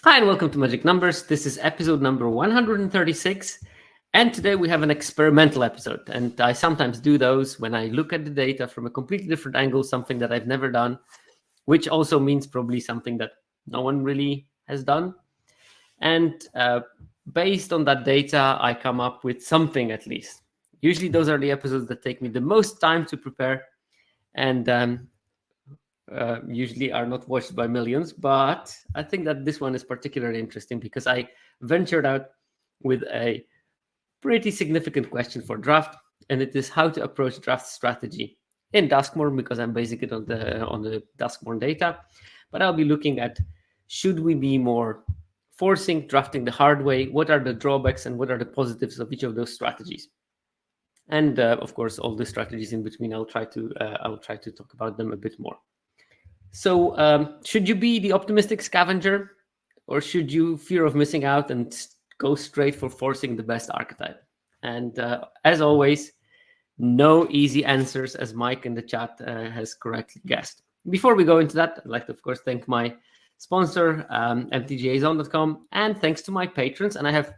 Hi, and welcome to Magic Numbers. This is episode number 136. And today we have an experimental episode. And I sometimes do those when I look at the data from a completely different angle, something that I've never done, which also means probably something that no one really has done. And based on that data, I come up with something at least. Usually those are the episodes that take me the most time to prepare and usually are not watched by millions. But I think that this one is particularly interesting because I ventured out with a pretty significant question for draft, and it is how to approach draft strategy in Duskmorn, because I'm basing it on the Duskmorn data. But I'll be looking at, should we be more forcing drafting the hard way? What are the drawbacks and what are the positives of each of those strategies? And of course, all the strategies in between, I'll try to talk about them a bit more. So should you be the optimistic scavenger, or should you fear of missing out and go straight for forcing the best archetype? And as always, no easy answers, as Mike in the chat has correctly guessed. Before we go into that, I'd like to, of course, thank my sponsor, mtgazone.com, and thanks to my patrons. And I have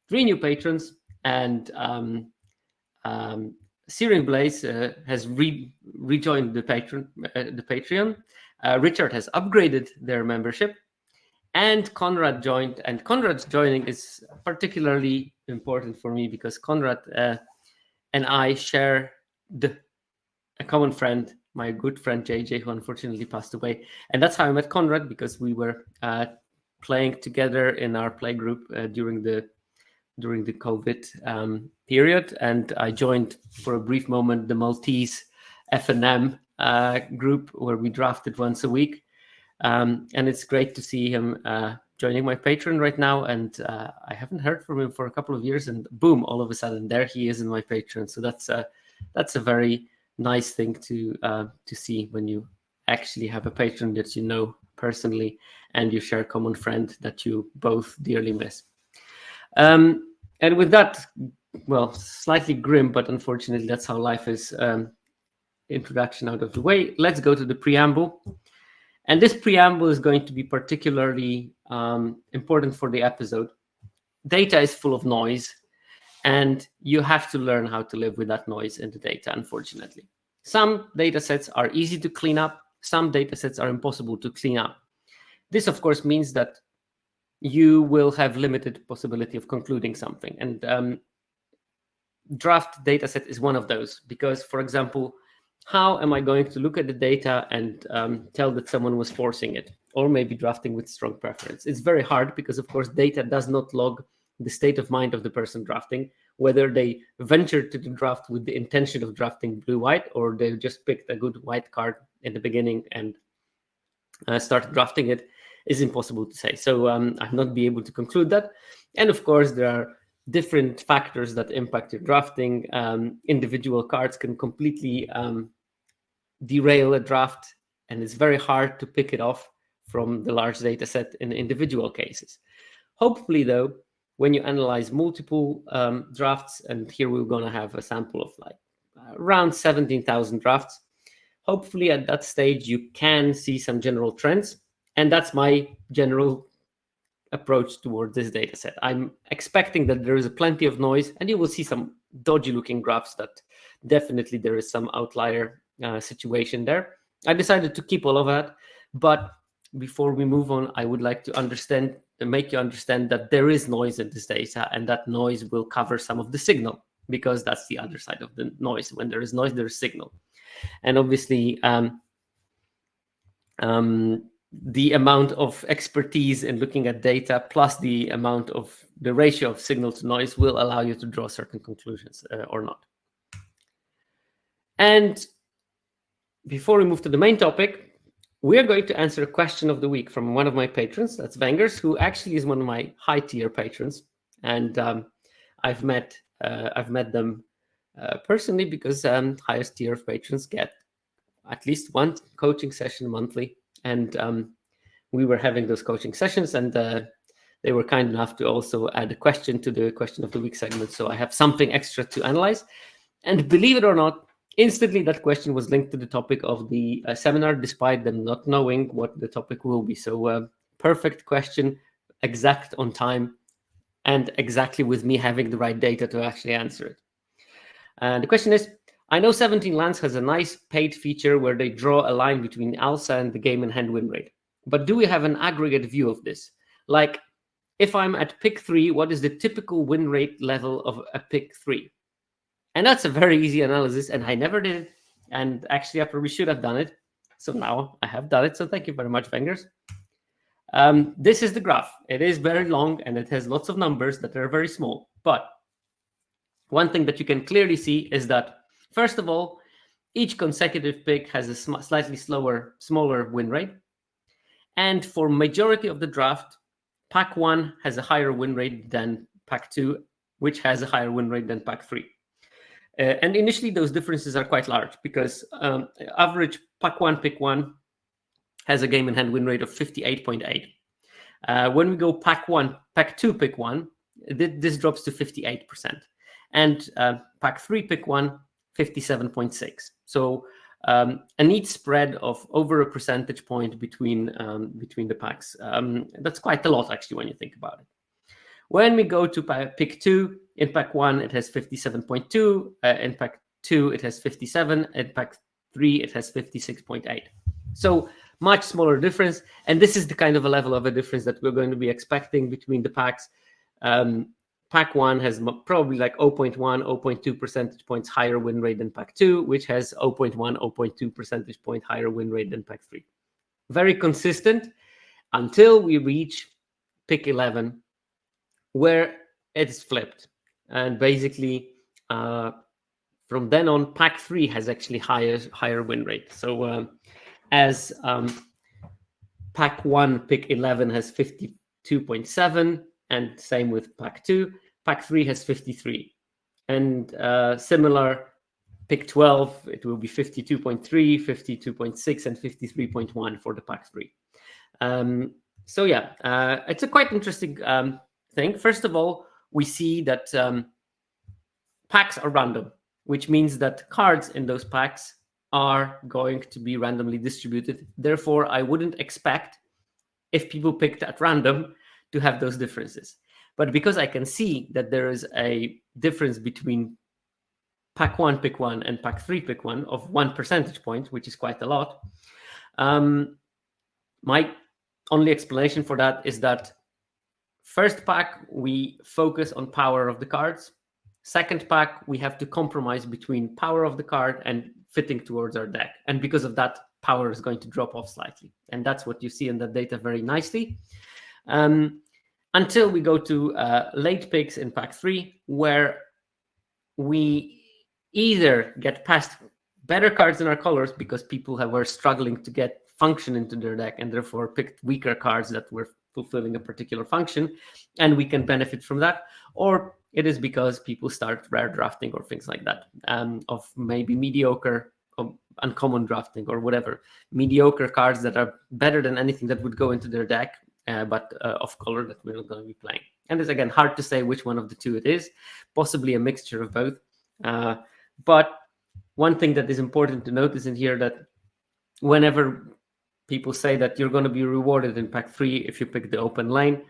3 new patrons, and Syrian Blaze has rejoined the Patreon. Richard has upgraded their membership, and Conrad joined. And Conrad's joining is particularly important for me because Conrad and I share a common friend, my good friend JJ, who unfortunately passed away. And that's how I met Conrad, because we were playing together in our play group during the COVID period, and I joined for a brief moment the Maltese F&M group where we drafted once a week, and it's great to see him joining my Patreon right now. And I haven't heard from him for a couple of years, and boom, all of a sudden there he is in my Patreon. So that's a very nice thing to see when you actually have a patron that you know personally and you share a common friend that you both dearly miss. And with that, well, slightly grim, but unfortunately that's how life is, introduction out of the way, let's go to the preamble. And this preamble is going to be particularly important for the episode. Data is full of noise, and you have to learn how to live with that noise in the data, unfortunately. Some data sets are easy to clean up. Some data sets are impossible to clean up. This, of course, means that you will have limited possibility of concluding something. And draft dataset is one of those, because, for example, how am I going to look at the data and tell that someone was forcing it, or maybe drafting with strong preference? It's very hard because, of course, data does not log the state of mind of the person drafting, whether they ventured to the draft with the intention of drafting blue-white, or they just picked a good white card in the beginning and started drafting it, is impossible to say. So I'm not be able to conclude that. And of course, there are different factors that impact your drafting. Individual cards can completely derail a draft, and it's very hard to pick it off from the large data set in individual cases. Hopefully, though, when you analyze multiple drafts, and here we're going to have a sample of like around 17,000 drafts, hopefully at that stage you can see some general trends. And that's my general approach towards this data set. I'm expecting that there is plenty of noise, and you will see some dodgy looking graphs that definitely there is some outlier situation there. I decided to keep all of that, but before we move on, I would like to make you understand that there is noise in this data, and that noise will cover some of the signal, because that's the other side of the noise. When there is noise, there is signal. And obviously, the amount of expertise in looking at data plus the ratio of signal to noise will allow you to draw certain conclusions or not. And before we move to the main topic, we are going to answer a question of the week from one of my patrons. That's Vengers, who actually is one of my high tier patrons. And I've met them personally, because highest tier of patrons get at least one coaching session monthly. And we were having those coaching sessions, and they were kind enough to also add a question to the question of the week segment. So I have something extra to analyze. And believe it or not, instantly that question was linked to the topic of the seminar, despite them not knowing what the topic will be. So perfect question, exact on time, and exactly with me having the right data to actually answer it. And the question is, I know 17Lands has a nice paid feature where they draw a line between alpha and the game in hand win rate. But do we have an aggregate view of this? Like, if I'm at pick 3, what is the typical win rate level of a pick 3? And that's a very easy analysis, and I never did it. And actually, I probably should have done it. So now I have done it. So thank you very much, Fingers. This is the graph. It is very long, and it has lots of numbers that are very small. But one thing that you can clearly see is that, first of all, each consecutive pick has a slightly smaller win rate. And for majority of the draft, pack 1 has a higher win rate than pack 2, which has a higher win rate than pack 3. And initially, those differences are quite large because average pack 1, pick 1 has a game in hand win rate of 58.8. When we go pack 2, pick 1, this drops to 58%. And pack 3, pick 1, 57.6. So a neat spread of over a percentage point between the packs. That's quite a lot, actually, when you think about it. When we go to pick 2, in pack 1, it has 57.2. In pack 2, it has 57. In pack 3, it has 56.8. So much smaller difference. And this is the kind of a level of a difference that we're going to be expecting between the packs. Pack 1 has probably like 0.1, 0.2 percentage points higher win rate than pack 2, which has 0.1, 0.2 percentage point higher win rate than pack 3. Very consistent until we reach pick 11, where it's flipped. And basically, from then on, pack 3 has actually higher win rate. So as pack 1, pick 11 has 52.7, and same with pack 2. Pack 3 has 53. And similar, pick 12, it will be 52.3, 52.6, and 53.1 for the pack 3. So yeah, it's a quite interesting thing. First of all, we see that packs are random, which means that cards in those packs are going to be randomly distributed. Therefore, I wouldn't expect, if people picked at random, to have those differences. But because I can see that there is a difference between pack 1, pick 1 and pack 3, pick 1 of 1 percentage point, which is quite a lot, my only explanation for that is that first pack, we focus on power of the cards. Second pack, we have to compromise between power of the card and fitting towards our deck. And because of that, power is going to drop off slightly. And that's what you see in the data very nicely. Until we go to late picks in pack 3, where we either get past better cards in our colors because people were struggling to get function into their deck and therefore picked weaker cards that were fulfilling a particular function, and we can benefit from that, or it is because people start rare drafting or things like that, of maybe mediocre or uncommon drafting or whatever, mediocre cards that are better than anything that would go into their deck, but of color that we're not going to be playing. And it's, again, hard to say which one of the two it is, possibly a mixture of both. But one thing that is important to notice in here, that whenever people say that you're going to be rewarded in pack 3 if you pick the open lane,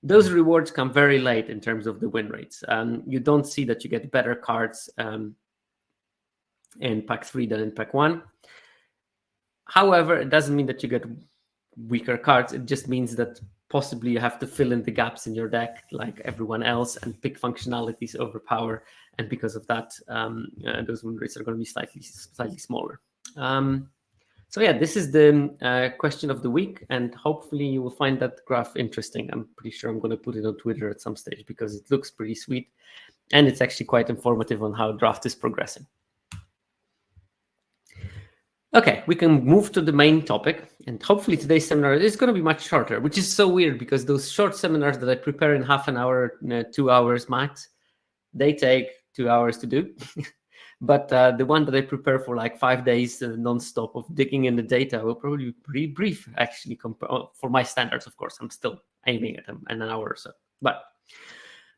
those rewards come very late in terms of the win rates. You don't see that you get better cards in pack 3 than in pack 1. However, it doesn't mean that you get weaker cards. It just means that possibly you have to fill in the gaps in your deck like everyone else and pick functionalities over power. And because of that, those win rates are going to be slightly smaller. So yeah, this is the question of the week, and hopefully you will find that graph interesting. I'm pretty sure I'm going to put it on Twitter at some stage because it looks pretty sweet, and it's actually quite informative on how draft is progressing. Okay, we can move to the main topic, and hopefully today's seminar is going to be much shorter, which is so weird because those short seminars that I prepare in half an hour, 2 hours max, they take 2 hours to do. But the one that I prepare for like 5 days non-stop of digging in the data will probably be pretty brief, actually, for my standards, of course. I'm still aiming at an hour or so. But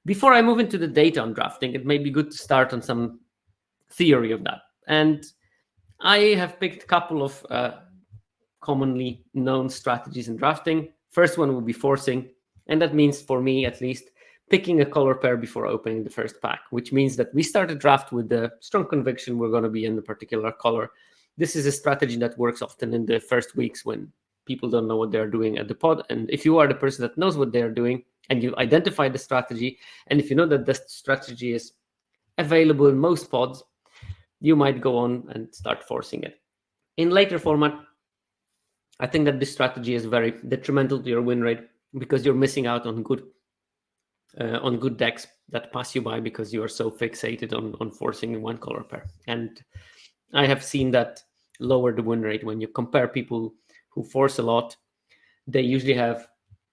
before I move into the data on drafting, it may be good to start on some theory of that. And I have picked a couple of commonly known strategies in drafting. First one will be forcing. And that means, for me at least, picking a color pair before opening the first pack, which means that we start a draft with the strong conviction we're going to be in a particular color. This is a strategy that works often in the first weeks when people don't know what they're doing at the pod. And if you are the person that knows what they're doing and you identify the strategy, and if you know that the strategy is available in most pods, you might go on and start forcing it. In later format, I think that this strategy is very detrimental to your win rate because you're missing out on good decks that pass you by because you are so fixated on forcing one color pair. And I have seen that lower the win rate. When you compare people who force a lot, they usually have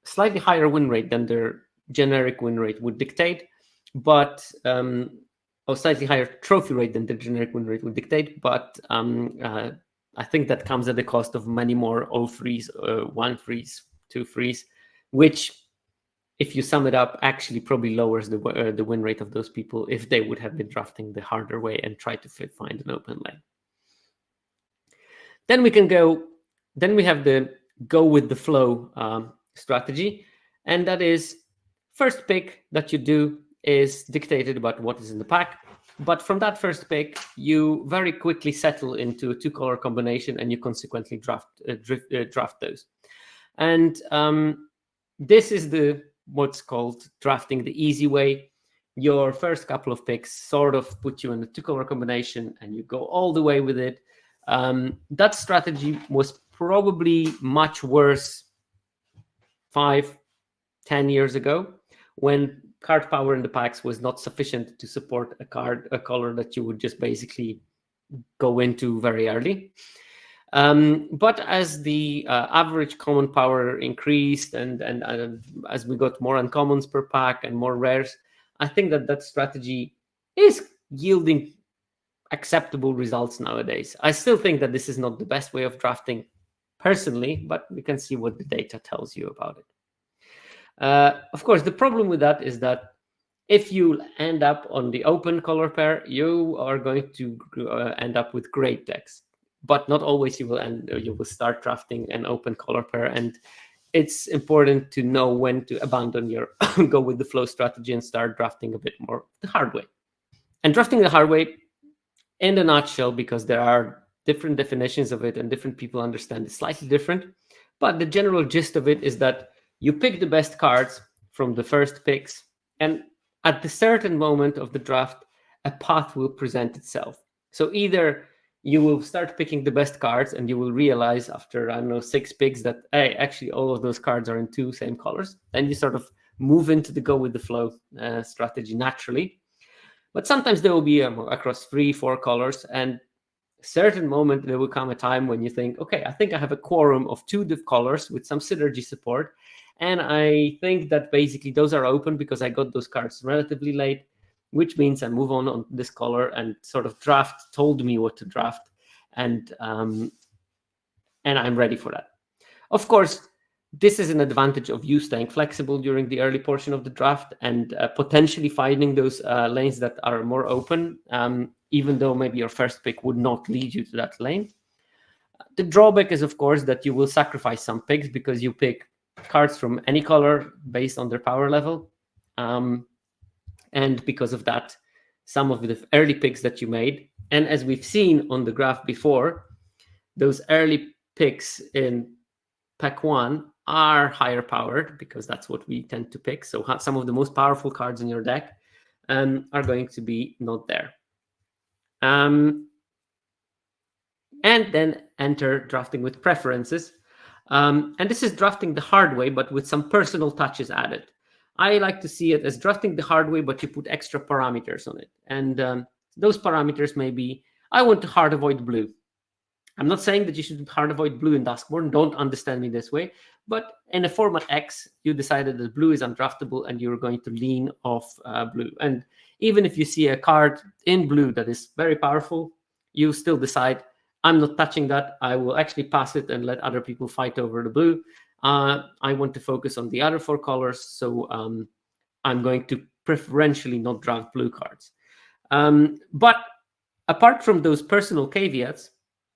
slightly higher win rate than their generic win rate would dictate, but or slightly higher trophy rate than the generic win rate would dictate. But I think that comes at the cost of many more 0-3s, 1-3s, 2-3s, which, if you sum it up, actually probably lowers the win rate of those people if they would have been drafting the harder way and try to find an open lane. Then we have the go with the flow strategy, and that is first pick that you do is dictated about what is in the pack. But from that first pick, you very quickly settle into a 2-color combination, and you consequently draft those. And this is what's called drafting the easy way. Your first couple of picks sort of put you in a 2-color combination, and you go all the way with it. That strategy was probably much worse 5-10 years ago, when card power in the packs was not sufficient to support a color that you would just basically go into very early. But as the average common power increased and as we got more uncommons per pack and more rares, I think that strategy is yielding acceptable results nowadays. I still think that this is not the best way of drafting personally, but we can see what the data tells you about it. Of course, the problem with that is that if you end up on the open color pair, you are going to end up with great decks. But not always you will start drafting an open color pair, and it's important to know when to abandon your go with the flow strategy and start drafting a bit more the hard way. And drafting the hard way, in a nutshell, because there are different definitions of it and different people understand it slightly different, but the general gist of it is that you pick the best cards from the first picks, and at the certain moment of the draft, a path will present itself. So either you will start picking the best cards and you will realize after, 6 picks that, hey, actually all of those cards are in 2 same colors. Then you sort of move into the go with the flow strategy naturally. But sometimes there will be across 3-4 colors, and a certain moment there will come a time when you think, okay, I think I have a quorum of 2 div colors with some synergy support. And I think that basically those are open because I got those cards relatively late, which means I move on this color, and sort of draft told me what to draft, and I'm ready for that. Of course, this is an advantage of you staying flexible during the early portion of the draft and potentially finding those lanes that are more open, even though maybe your first pick would not lead you to that lane. The drawback is, of course, that you will sacrifice some picks because you pick cards from any color based on their power level. And because of that, some of the early picks that you made, and as we've seen on the graph before, those early picks in pack 1 are higher powered because that's what we tend to pick. So some of the most powerful cards in your deck are going to be not there. And then enter drafting with preferences. And this is drafting the hard way, but with some personal touches added. I like to see it as drafting the hard way, but you put extra parameters on it. And those parameters may be, I want to hard avoid blue. I'm not saying that you should hard avoid blue in Duskborn. Don't understand me this way. But in a format X, you decided that blue is undraftable and you're going to lean off blue. And even if you see a card in blue that is very powerful, you still decide, I'm not touching that. I will actually pass it and let other people fight over the blue. I want to focus on the other 4 colors, so I'm going to preferentially not draft blue cards. But apart from those personal caveats,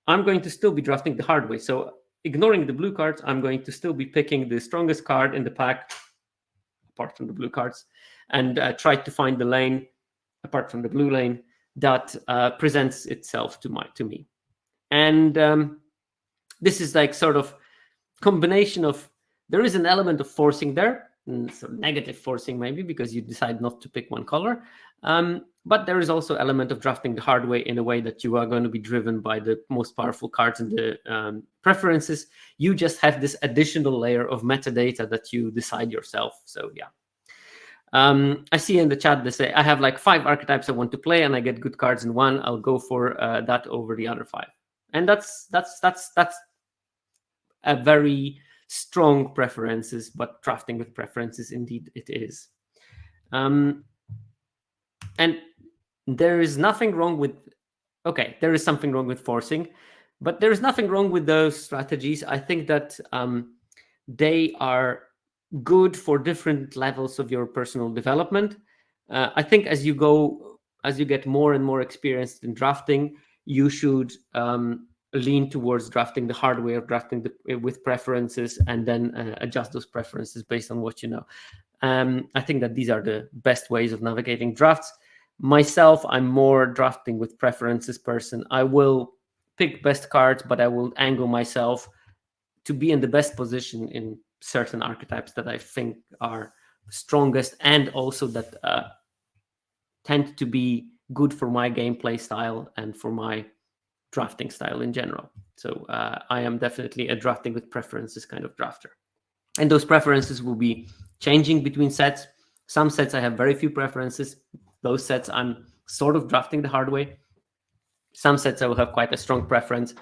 I'm going to still be drafting the hard way. So ignoring the blue cards, I'm going to still be picking the strongest card in the pack apart from the blue cards, and try to find the lane apart from the blue lane that presents itself to me. And this is like sort of combination of, there is an element of forcing there, sort of negative forcing maybe, because you decide not to pick one color. But there is also element of drafting the hard way in a way that you are going to be driven by the most powerful cards in the preferences. You just have this additional layer of metadata that you decide yourself. So yeah. I see in the chat they say, I have like 5 archetypes I want to play and I get good cards in one. I'll go for that over the other 5. And that's a very strong preferences, but drafting with preferences, indeed it is. And there is nothing wrong with, okay, there is something wrong with forcing, but there is nothing wrong with those strategies. I think that they are good for different levels of your personal development. I think as you get more and more experienced in drafting, you should lean towards drafting the hard way of drafting with preferences, and then adjust those preferences based on what you know. I think that these are the best ways of navigating drafts. Myself, I'm more drafting with preferences person. I will pick best cards, but I will angle myself to be in the best position in certain archetypes that I think are strongest, and also that tend to be good for my gameplay style and for my drafting style in general. So I am definitely a drafting with preferences kind of drafter. And those preferences will be changing between sets. Some sets I have very few preferences. Those sets I'm sort of drafting the hard way. Some sets I will have quite a strong preference.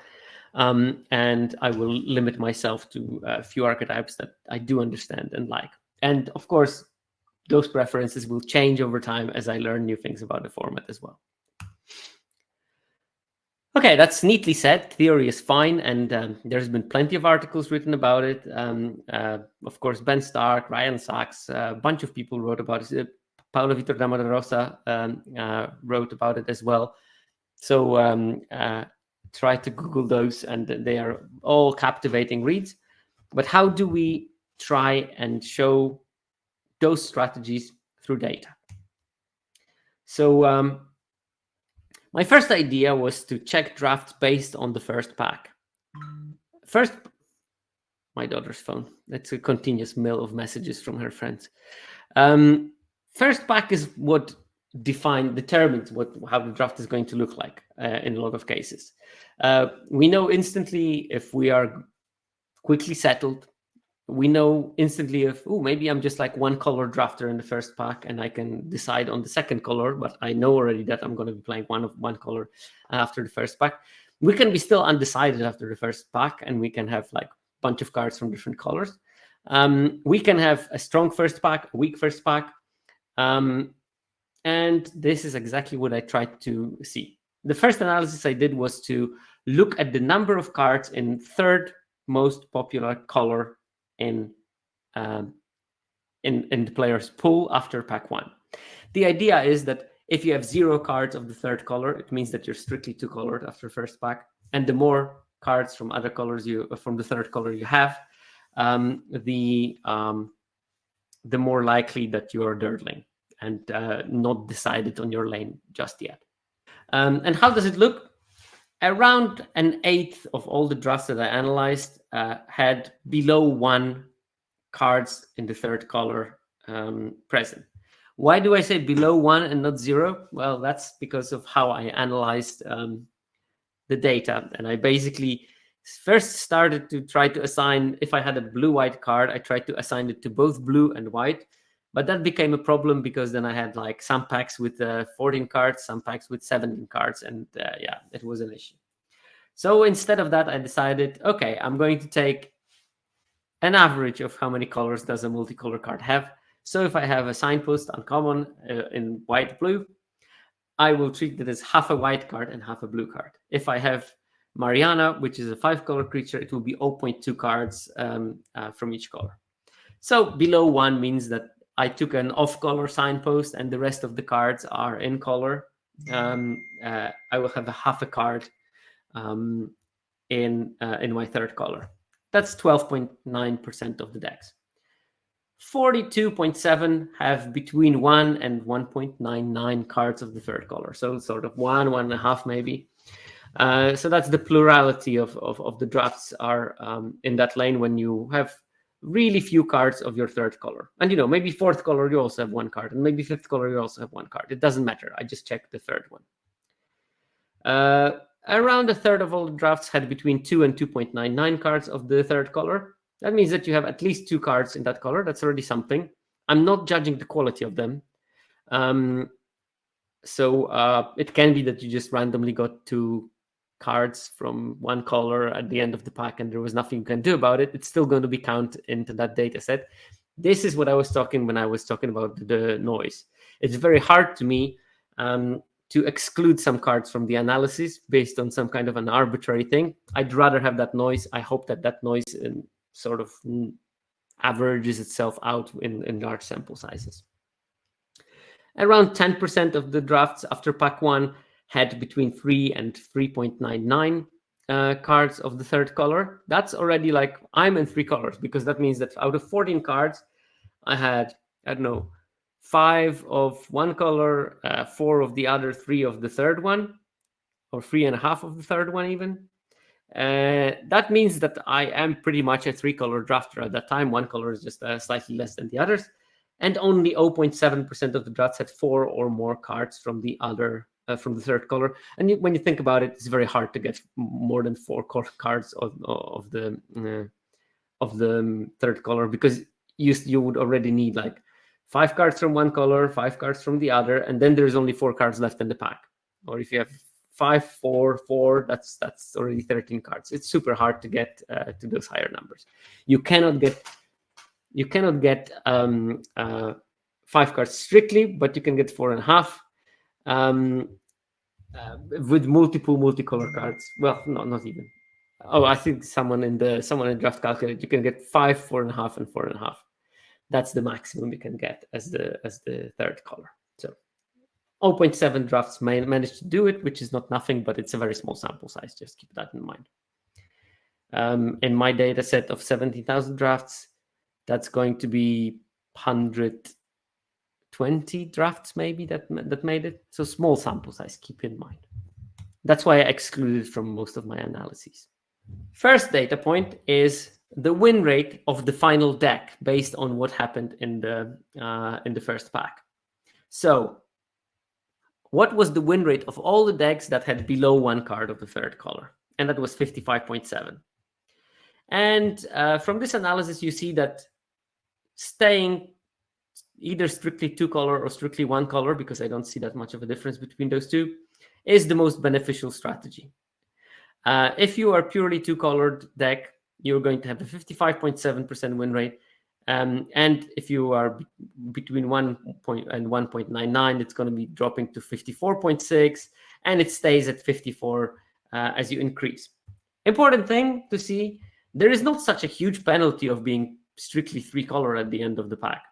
And I will limit myself to a few archetypes that I do understand and like. And of course, those preferences will change over time as I learn new things about the format as well. Okay, that's neatly said. Theory is fine, and there's been plenty of articles written about it. Of course, Ben Stark, Ryan Sachs, a bunch of people wrote about it. Paulo Vitor da Rosa wrote about it as well. So try to Google those, and they are all captivating reads. But how do we try and show those strategies through data? So my first idea was to check drafts based on the first pack. First, my daughter's phone. That's a continuous mail of messages from her friends. First pack is what determines how the draft is going to look like in a lot of cases. We know instantly if we are quickly settled. We know instantly if, maybe I'm just like one color drafter in the first pack and I can decide on the second color, but I know already that I'm going to be playing one color after the first pack. We can be still undecided after the first pack, and we can have like a bunch of cards from different colors. We can have a strong first pack, a weak first pack. And this is exactly what I tried to see. The first analysis I did was to look at the number of cards in third most popular color in the player's pool after pack 1. The idea is that if you have 0 cards of the third color, it means that you're strictly 2-colored after first pack, and the more cards from other colors from the third color you have, the more likely that you are dirtling and not decided on your lane just yet. And how does it look? Around an eighth of all the drafts that I analyzed had below 1 cards in the third color present. Why do I say below 1 and not 0? Well, that's because of how I analyzed the data. And I basically first started to try to assign, if I had a blue-white card, I tried to assign it to both blue and white. But that became a problem because then I had like some packs with 14 cards, some packs with 17 cards. And yeah, it was an issue. So instead of that, I decided, okay, I'm going to take an average of how many colors does a multicolor card have. So if I have a signpost uncommon in white blue, I will treat it as half a white card and half a blue card. If I have Mariana, which is a 5-color creature, it will be 0.2 cards from each color. So below 1 means that I took an off-color signpost and the rest of the cards are in color. I will have a half a card in my third color. That's 12.9% of the decks. 42.7 have between 1 and 1.99 cards of the third color. So sort of 1.5 maybe. So that's the plurality of the drafts are in that lane when you have really few cards of your third color. And, you know, maybe fourth color, you also have one card. And maybe fifth color, you also have one card. It doesn't matter. I just checked the third one. Around a third of all the drafts had between 2 and 2.99 cards of the third color. That means that you have at least 2 cards in that color. That's already something. I'm not judging the quality of them. So it can be that you just randomly got 2 cards from one color at the end of the pack and there was nothing you can do about it. It's still going to be counted into that data set. This is what I was talking when I was talking about the noise. It's very hard to me to exclude some cards from the analysis based on some kind of an arbitrary thing. I'd rather have that noise. I hope that that noise sort of averages itself out in large sample sizes. Around 10% of the drafts after pack 1 had between 3 and 3.99 cards of the third color. That's already like, I'm in 3 colors, because that means that out of 14 cards, I had, I don't know, 5 of one color, 4 of the other, 3 of the third one, or 3.5 of the third one even. That means that I am pretty much a 3-color drafter at that time. One color is just slightly less than the others. And only 0.7% of the drafts had 4 or more cards from the other, from the third color. And when you think about it, it's very hard to get more than 4 cards of the third color, because you would already need like 5 cards from one color, 5 cards from the other, and then there's only 4 cards left in the pack. Or if you have 5, 4, 4, that's already 13 cards. It's super hard to get to those higher numbers. You cannot get 5 cards strictly, but you can get 4.5 with multicolor cards. Well, no, not even. Oh, I think someone in draft calculator, you can get 5, 4.5, and 4.5. That's the maximum you can get as the third color. So 0.7 drafts managed to do it, which is not nothing, but it's a very small sample size. Just keep that in mind. In my data set of 17,000 drafts, that's going to be 120 drafts maybe that made it. So small sample size, keep in mind. That's why I excluded from most of my analyses. First data point is the win rate of the final deck based on what happened in the first pack. So what was the win rate of all the decks that had below 1 card of the third color? And that was 55.7. And from this analysis, you see that staying either strictly 2-color or strictly 1 color, because I don't see that much of a difference between those two, is the most beneficial strategy. If you are purely 2-colored deck, you're going to have a 55.7% win rate. And if you are between 1 and 1.99, it's going to be dropping to 54.6, and it stays at 54 as you increase. Important thing to see, there is not such a huge penalty of being strictly 3-color at the end of the pack,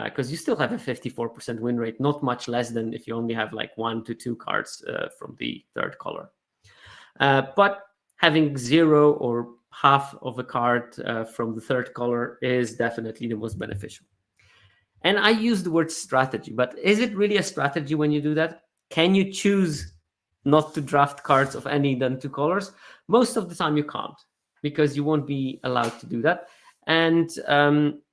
because you still have a 54% win rate, not much less than if you only have like 1 to 2 cards from the third color. But having 0 or half of a card from the third color is definitely the most beneficial. And I use the word strategy, but is it really a strategy when you do that? Can you choose not to draft cards of any than 2 colors? Most of the time you can't, because you won't be allowed to do that. And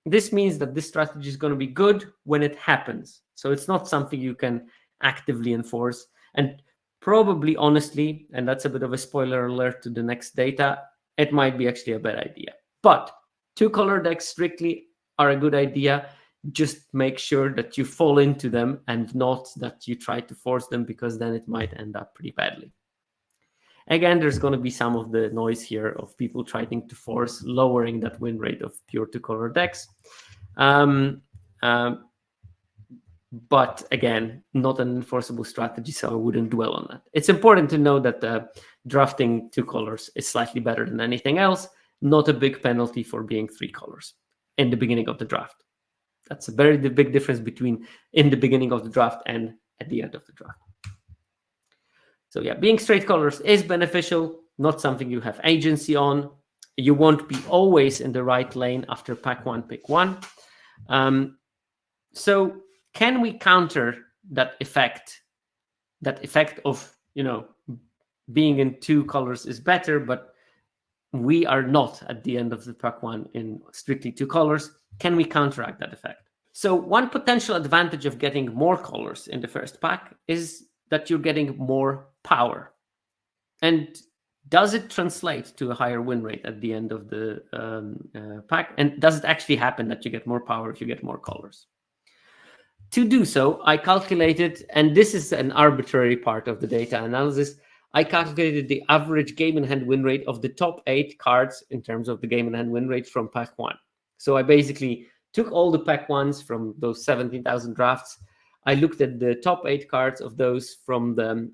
this means that this strategy is going to be good when it happens. So it's not something you can actively enforce. And probably, honestly, and that's a bit of a spoiler alert to the next data, it might be actually a bad idea. But 2-color decks strictly are a good idea. Just make sure that you fall into them and not that you try to force them, because then it might end up pretty badly. Again, there's going to be some of the noise here of people trying to force lowering that win rate of pure 2-color decks. But again, not an enforceable strategy, so I wouldn't dwell on that. It's important to know that drafting 2 colors is slightly better than anything else, not a big penalty for being 3 colors in the beginning of the draft. That's a very big difference between in the beginning of the draft and at the end of the draft. So yeah, being straight colors is beneficial, not something you have agency on. You won't be always in the right lane after pack 1, pick 1. So can we counter that effect of, being in two colors is better, but we are not at the end of the pack one in strictly two colors? Can we counteract that effect? So one potential advantage of getting more colors in the first pack is that you're getting more power. And does it translate to a higher win rate at the end of the pack? And does it actually happen that you get more power if you get more colors? To do so, I calculated, and this is an arbitrary part of the data analysis, I calculated the average game in hand win rate of the top 8 cards in terms of the game in hand win rate from pack 1. So I basically took all the pack 1s from those 17,000 drafts. I looked at the top 8 cards of those from the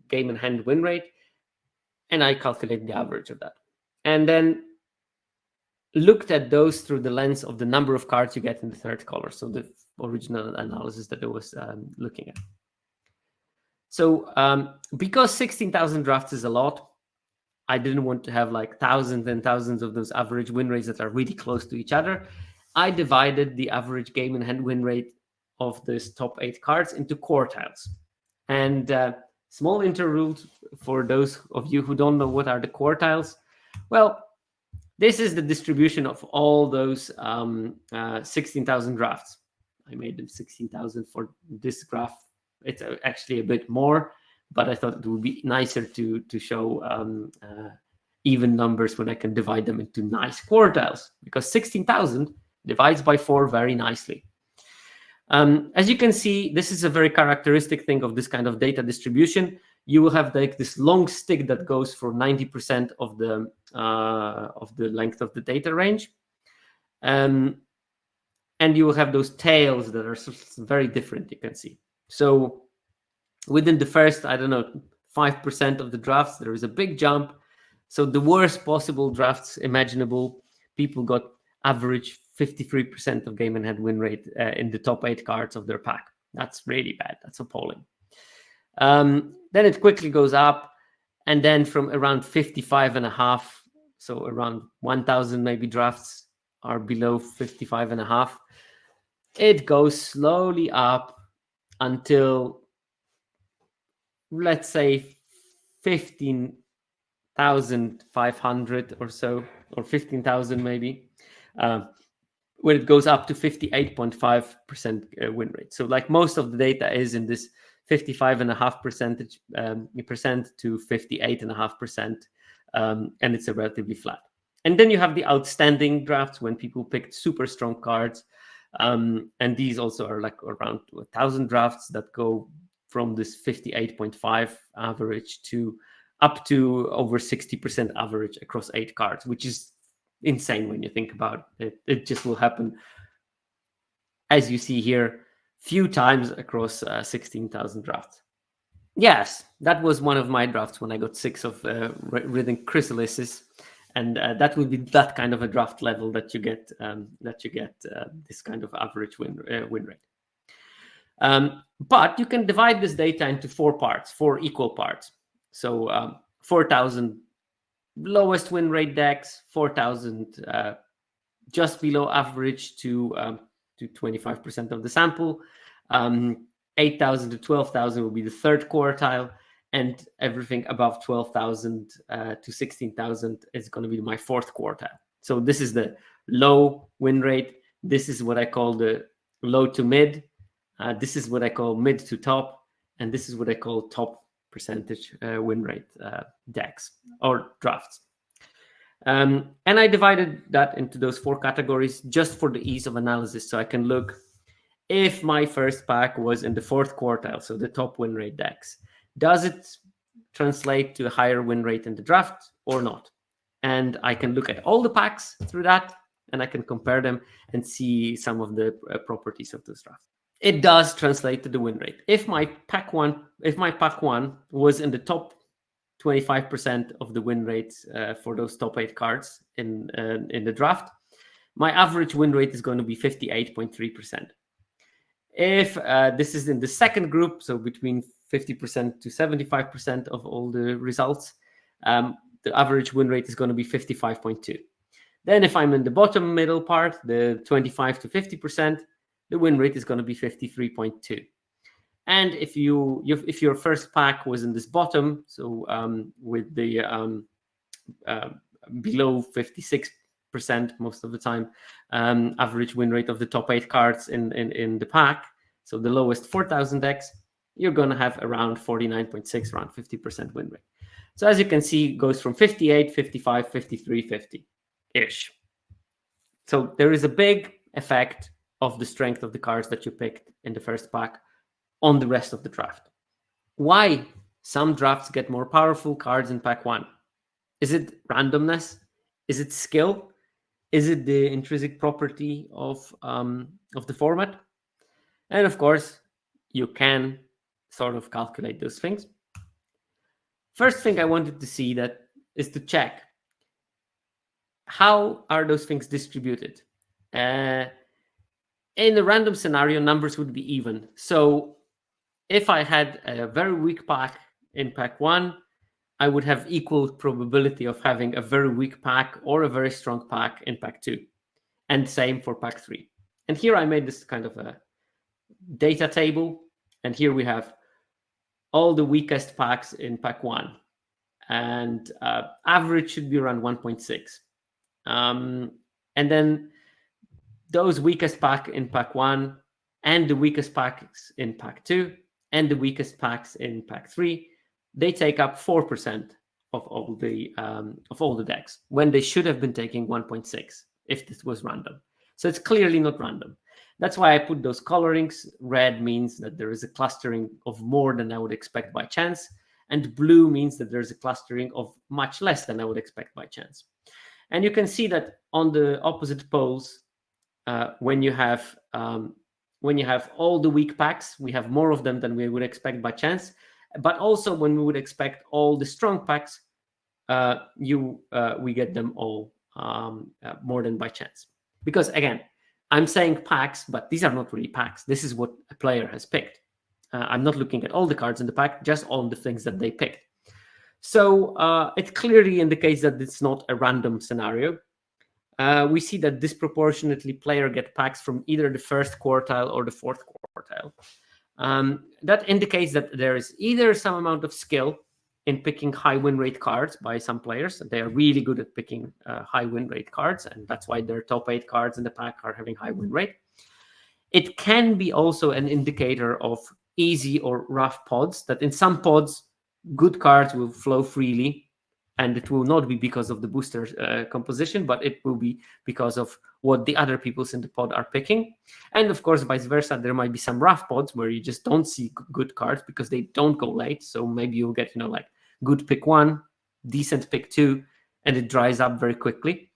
game in hand win rate, and I calculated the average of that. And then looked at those through the lens of the number of cards you get in the third color. So the original analysis that I was looking at. So because 16,000 drafts is a lot, I didn't want to have like thousands and thousands of those average win rates that are really close to each other. I divided the average game in hand win rate of these top 8 cards into quartiles. And small interlude for those of you who don't know what are the quartiles. Well, this is the distribution of all those 16,000 drafts. I made them 16,000 for this graph. It's actually a bit more, but I thought it would be nicer to show even numbers when I can divide them into nice quartiles, because 16,000 divides by 4 very nicely. As you can see, this is a very characteristic thing of this kind of data distribution. You will have like this long stick that goes for 90% of the length of the data range. And you will have those tails that are very different, you can see. So within the first, 5% of the drafts, there is a big jump. So the worst possible drafts imaginable, people got average 53% of game in hand win rate in the top 8 cards of their pack. That's really bad. That's appalling. Then it quickly goes up, and then from around 55.5, so around 1,000 maybe drafts are below 55.5, it goes slowly up until, let's say, 15,500 or so, or 15,000 maybe, where it goes up to 58.5% win rate. So like most of the data is in this 55.5% to 58.5%, and it's a relatively flat. And then you have the outstanding drafts when people picked super strong cards. And these also are like around 1,000 drafts that go from this 58.5 average to up to over 60% average across 8 cards, which is insane when you think about it. It just will happen, as you see here, few times across 16,000 drafts. Yes, that was one of my drafts when I got 6 of Written Chrysalises. And that would be that kind of a draft level that you get this kind of average win rate. But you can divide this data into 4 equal parts. So 4,000 lowest win rate decks, 4,000 just below average to 25% of the sample, 8,000 to 12,000 will be the third quartile, and everything above 12,000 to 16,000 is going to be my fourth quartile. So this is the low win rate. This is what I call the low to mid. This is what I call mid to top. And this is what I call top percentage win rate decks or drafts. And I divided that into those 4 categories just for the ease of analysis. So I can look if my first pack was in the 4th quartile, so the top win rate decks. Does it translate to a higher win rate in the draft or not? And I can look at all the packs through that, and I can compare them and see some of the properties of those drafts. It does translate to the win rate. If my pack one was in the top 25% of the win rates for those top 8 cards in the draft, my average win rate is going to be 58.3%. If this is in the second group, so between 50% to 75% of all the results, the average win rate is going to be 55.2. Then if I'm in the bottom middle part, the 25 to 50%, the win rate is going to be 53.2. And if your first pack was in this bottom, so with the below 56% most of the time, average win rate of the top 8 cards in the pack, so the lowest 4000x, you're going to have around 49.6, around 50% win rate. So as you can see, it goes from 58, 55, 53, 50-ish. So there is a big effect of the strength of the cards that you picked in the first pack on the rest of the draft. Why some drafts get more powerful cards in pack 1? Is it randomness? Is it skill? Is it the intrinsic property of the format? And of course, you can sort of calculate those things. First thing I wanted to see that is to check how are those things distributed. In a random scenario, numbers would be even. So if I had a very weak pack in pack 1, I would have equal probability of having a very weak pack or a very strong pack in pack 2. And same for pack 3. And here I made this kind of a data table. And here we have all the weakest packs in pack 1. And average should be around 1.6. And then those weakest pack in pack 1 and the weakest packs in pack 2 and the weakest packs in pack 3, they take up 4% of all the decks, when they should have been taking 1.6 if this was random. So it's clearly not random. That's why I put those colorings. Red means that there is a clustering of more than I would expect by chance, and blue means that there's a clustering of much less than I would expect by chance. And you can see that on the opposite poles, when you have all the weak packs, we have more of them than we would expect by chance. But also when we would expect all the strong packs, we get them all more than by chance. Because again, I'm saying packs, but these are not really packs. This is what a player has picked. I'm not looking at all the cards in the pack, just all the things that they picked. So it clearly indicates that it's not a random scenario. We see that disproportionately player get packs from either the first quartile or the fourth quartile. That indicates that there is either some amount of skill in picking high win rate cards by some players. They are really good at picking high win rate cards, and that's why their top 8 cards in the pack are having high win rate. It can be also an indicator of easy or rough pods, that in some pods, good cards will flow freely, and it will not be because of the booster composition, but it will be because of what the other peoples in the pod are picking. And of course, vice versa, there might be some rough pods where you just don't see good cards because they don't go late. So maybe you'll get, like good pick 1, decent pick 2, and it dries up very quickly.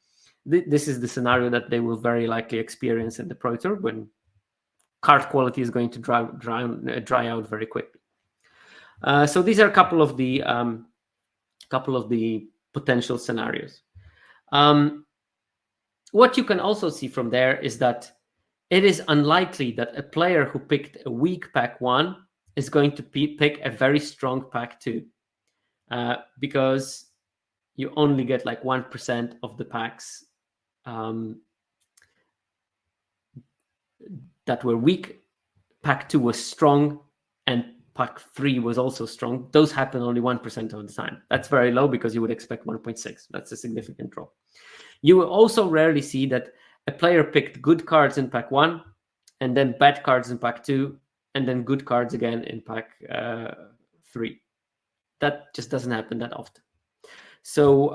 This is the scenario that they will very likely experience in the Pro Tour, when card quality is going to dry out very quickly. So these are a couple of the potential scenarios. What you can also see from there is that it is unlikely that a player who picked a weak pack 1 is going to pick a very strong pack 2, because you only get like 1% of the packs that were weak. Pack 2 was strong, and pack 3 was also strong. Those happen only 1% of the time. That's very low because you would expect 1.6. That's a significant drop. You will also rarely see that a player picked good cards in pack 1 and then bad cards in pack 2 and then good cards again in pack 3. That just doesn't happen that often. So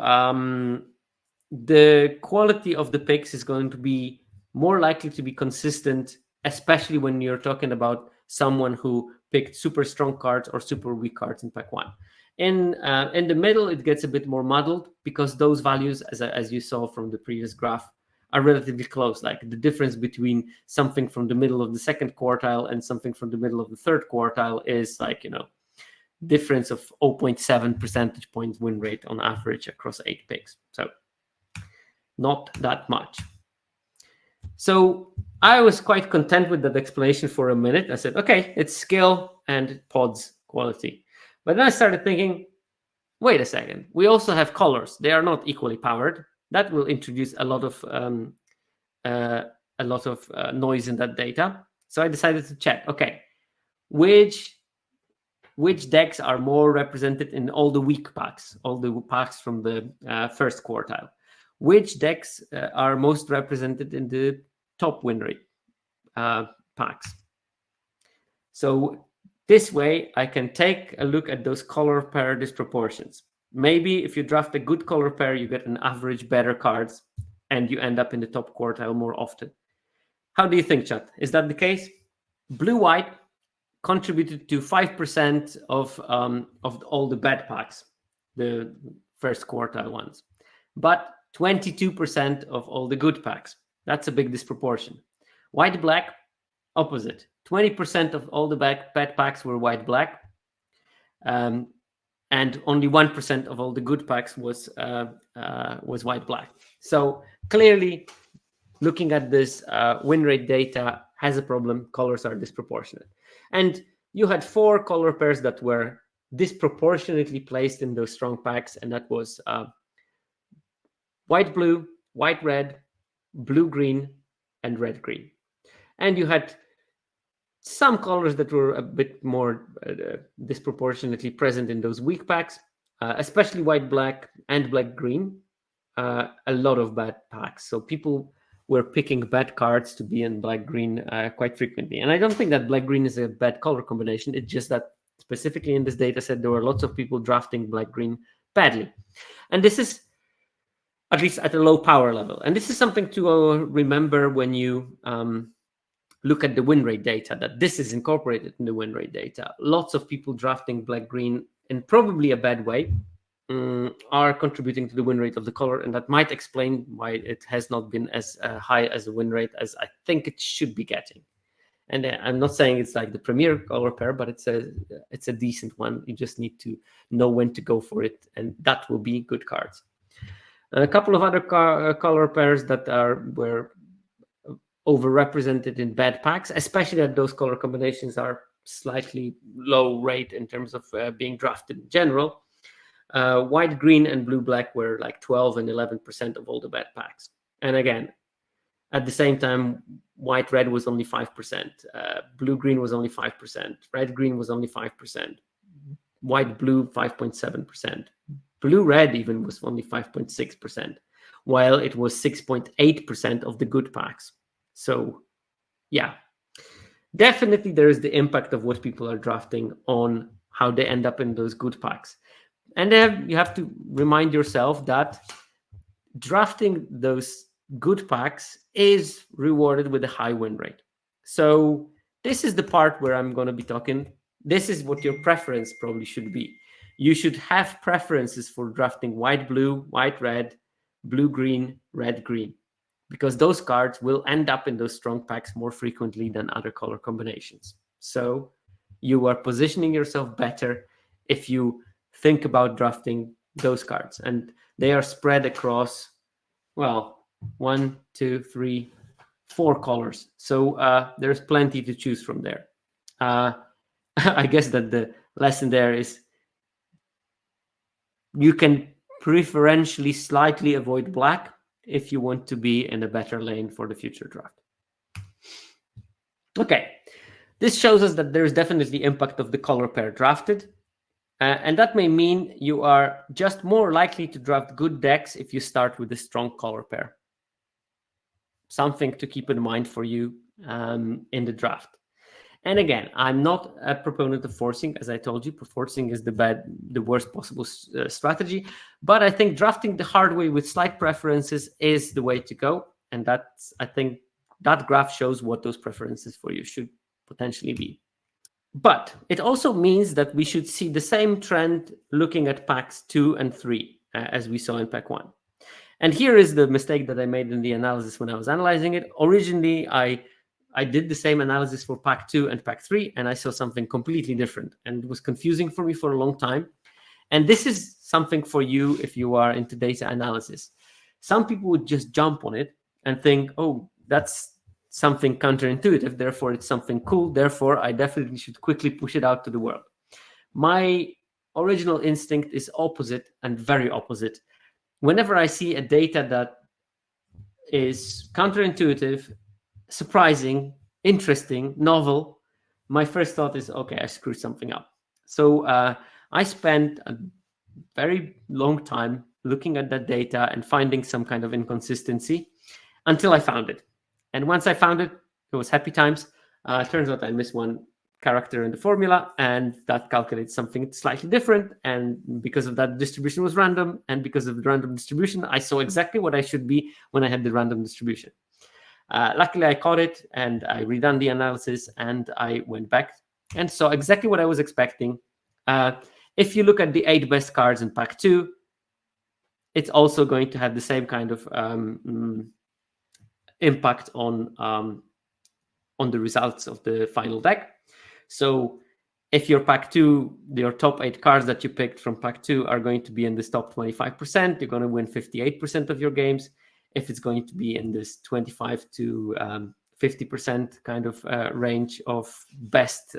the quality of the picks is going to be more likely to be consistent, especially when you're talking about someone who picked super strong cards or super weak cards in pack 1. In the middle, it gets a bit more muddled because those values, as you saw from the previous graph, are relatively close. Like the difference between something from the middle of the second quartile and something from the middle of the third quartile is like, difference of 0.7 percentage points win rate on average across 8 picks. So not that much. So I was quite content with that explanation for a minute. I said, okay, it's skill and pods quality. But then I started thinking, wait a second, we also have colors. They are not equally powered. that will introduce a lot of noise in that data. So I decided to check, okay, which decks are more represented in all the weak packs, all the packs from the first quartile? Which decks are most represented in the top win rate packs? So this way, I can take a look at those color pair disproportions. Maybe if you draft a good color pair, you get an average better cards, and you end up in the top quartile more often. How do you think, chat? Is that the case? Blue-white contributed to 5% of all the bad packs, the first quartile ones, but 22% of all the good packs. That's a big disproportion. White-black, opposite. 20% of all the bad packs were white-black, and only 1% of all the good packs was white-black. So clearly, looking at this win rate data has a problem. Colors are disproportionate. And you had 4 color pairs that were disproportionately placed in those strong packs, and that was white-blue, white-red, blue-green, and red-green. And you had some colors that were a bit more disproportionately present in those weak packs, especially white-black and black-green. A lot of bad packs. So people were picking bad cards to be in black-green quite frequently. And I don't think that black-green is a bad color combination. It's just that specifically in this data set, there were lots of people drafting black-green badly. And this is at least at a low power level. And this is something to remember when you look at the win rate data, that this is incorporated in the win rate data. Lots of people drafting black-green in probably a bad way are contributing to the win rate of the color, and that might explain why it has not been as high as the win rate as I think it should be getting. And I'm not saying it's like the premier color pair, but it's a decent one. You just need to know when to go for it, and that will be good cards. A couple of other color pairs that were overrepresented in bad packs, especially that those color combinations are slightly low rate in terms of being drafted in general. White, green, and blue, black were like 12 and 11% of all the bad packs. And again, at the same time, white, red was only 5%. Blue, green was only 5%. Red, green was only 5%. White, blue, 5.7%. Blue, red even was only 5.6%, while it was 6.8% of the good packs. So, yeah, definitely there is the impact of what people are drafting on how they end up in those good packs. And then you have to remind yourself that drafting those good packs is rewarded with a high win rate. So this is the part where I'm going to be talking. This is what your preference probably should be. You should have preferences for drafting white, blue, white, red, blue, green, red, green, because those cards will end up in those strong packs more frequently than other color combinations. So you are positioning yourself better if you think about drafting those cards, and they are spread across, well, 1, 2, 3, 4 colors. So there's plenty to choose from there. I guess that the lesson there is you can preferentially slightly avoid black if you want to be in a better lane for the future draft. Okay, this shows us that there is definitely impact of the color pair drafted. And that may mean you are just more likely to draft good decks if you start with a strong color pair. Something to keep in mind for you in the draft. And again, I'm not a proponent of forcing. As I told you, forcing is the worst possible strategy. But I think drafting the hard way with slight preferences is the way to go. And I think that graph shows what those preferences for you should potentially be. But it also means that we should see the same trend looking at packs 2 and 3 as we saw in pack 1. And here is the mistake that I made in the analysis when I was analyzing it. Originally, I did the same analysis for pack 2 and pack 3, and I saw something completely different. And it was confusing for me for a long time. And this is something for you if you are into data analysis. Some people would just jump on it and think, oh, that's something counterintuitive, therefore it's something cool, therefore I definitely should quickly push it out to the world. My original instinct is opposite, and very opposite. whenever I see a data that is counterintuitive, surprising, interesting, novel, my first thought is, okay, I screwed something up. So I spent a very long time looking at that data and finding some kind of inconsistency until I found it. And once I found it, it was happy times. Turns out I missed one character in the formula, and that calculates something slightly different. And because of that, the distribution was random. And because of the random distribution, I saw exactly what I should be when I had the random distribution. Luckily, I caught it, and I redone the analysis, and I went back and saw exactly what I was expecting. If you look at the 8 best cards in pack 2, it's also going to have the same kind of impact on the results of the final deck. So if your pack 2, your top 8 cards that you picked from pack 2 are going to be in this top 25%, you're going to win 58% of your games. If it's going to be in this 25 to 50% kind of range of best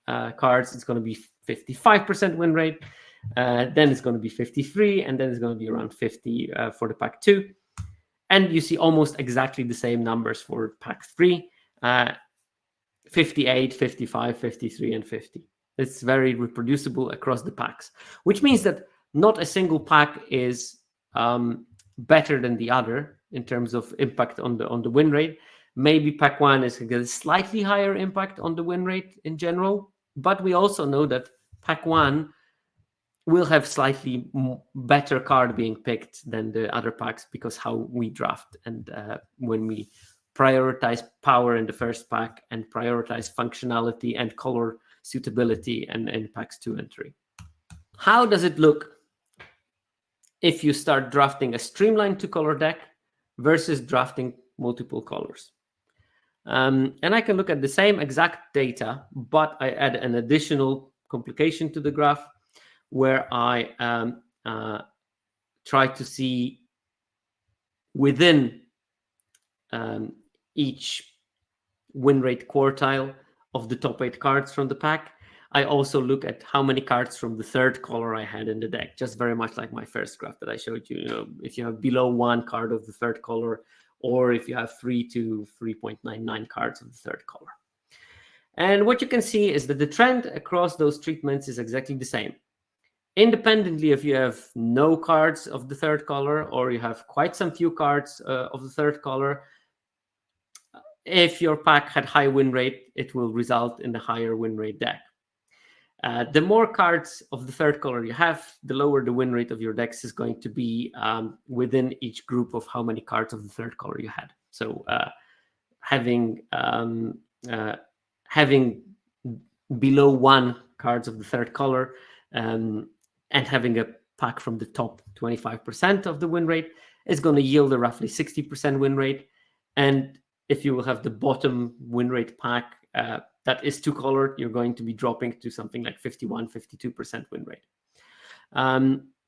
cards, it's going to be 55% win rate. Then it's going to be 53, and then it's going to be around 50 for the pack 2. And you see almost exactly the same numbers for pack 3, 58, 55, 53, and 50. It's very reproducible across the packs, which means that not a single pack is better than the other in terms of impact on the win rate. Maybe pack 1 is a slightly higher impact on the win rate in general, but we also know that pack 1 will have slightly better card being picked than the other packs because how we draft and when we prioritize power in the first pack and prioritize functionality and color suitability and in packs 2 and 3. How does it look if you start drafting a streamlined 2-color deck versus drafting multiple colors? And I can look at the same exact data, but I add an additional complication to the graph where I try to see within each win rate quartile of the top 8 cards from the pack. I also look at how many cards from the 3rd color I had in the deck, just very much like my first graph that I showed you. You know, if you have below 1 card of the 3rd color, or if you have 3 to 3.99 cards of the 3rd color. And what you can see is that the trend across those treatments is exactly the same. Independently, if you have no cards of the 3rd color, or you have quite some few cards of the 3rd color, if your pack had high win rate, it will result in a higher win rate deck. The more cards of the 3rd color you have, the lower the win rate of your decks is going to be within each group of how many cards of the 3rd color you had. So having below 1 cards of the 3rd color and having a pack from the top 25% of the win rate is going to yield a roughly 60% win rate. And if you will have the bottom win rate pack that is 2-colored, you're going to be dropping to something like 51, 52% win rate.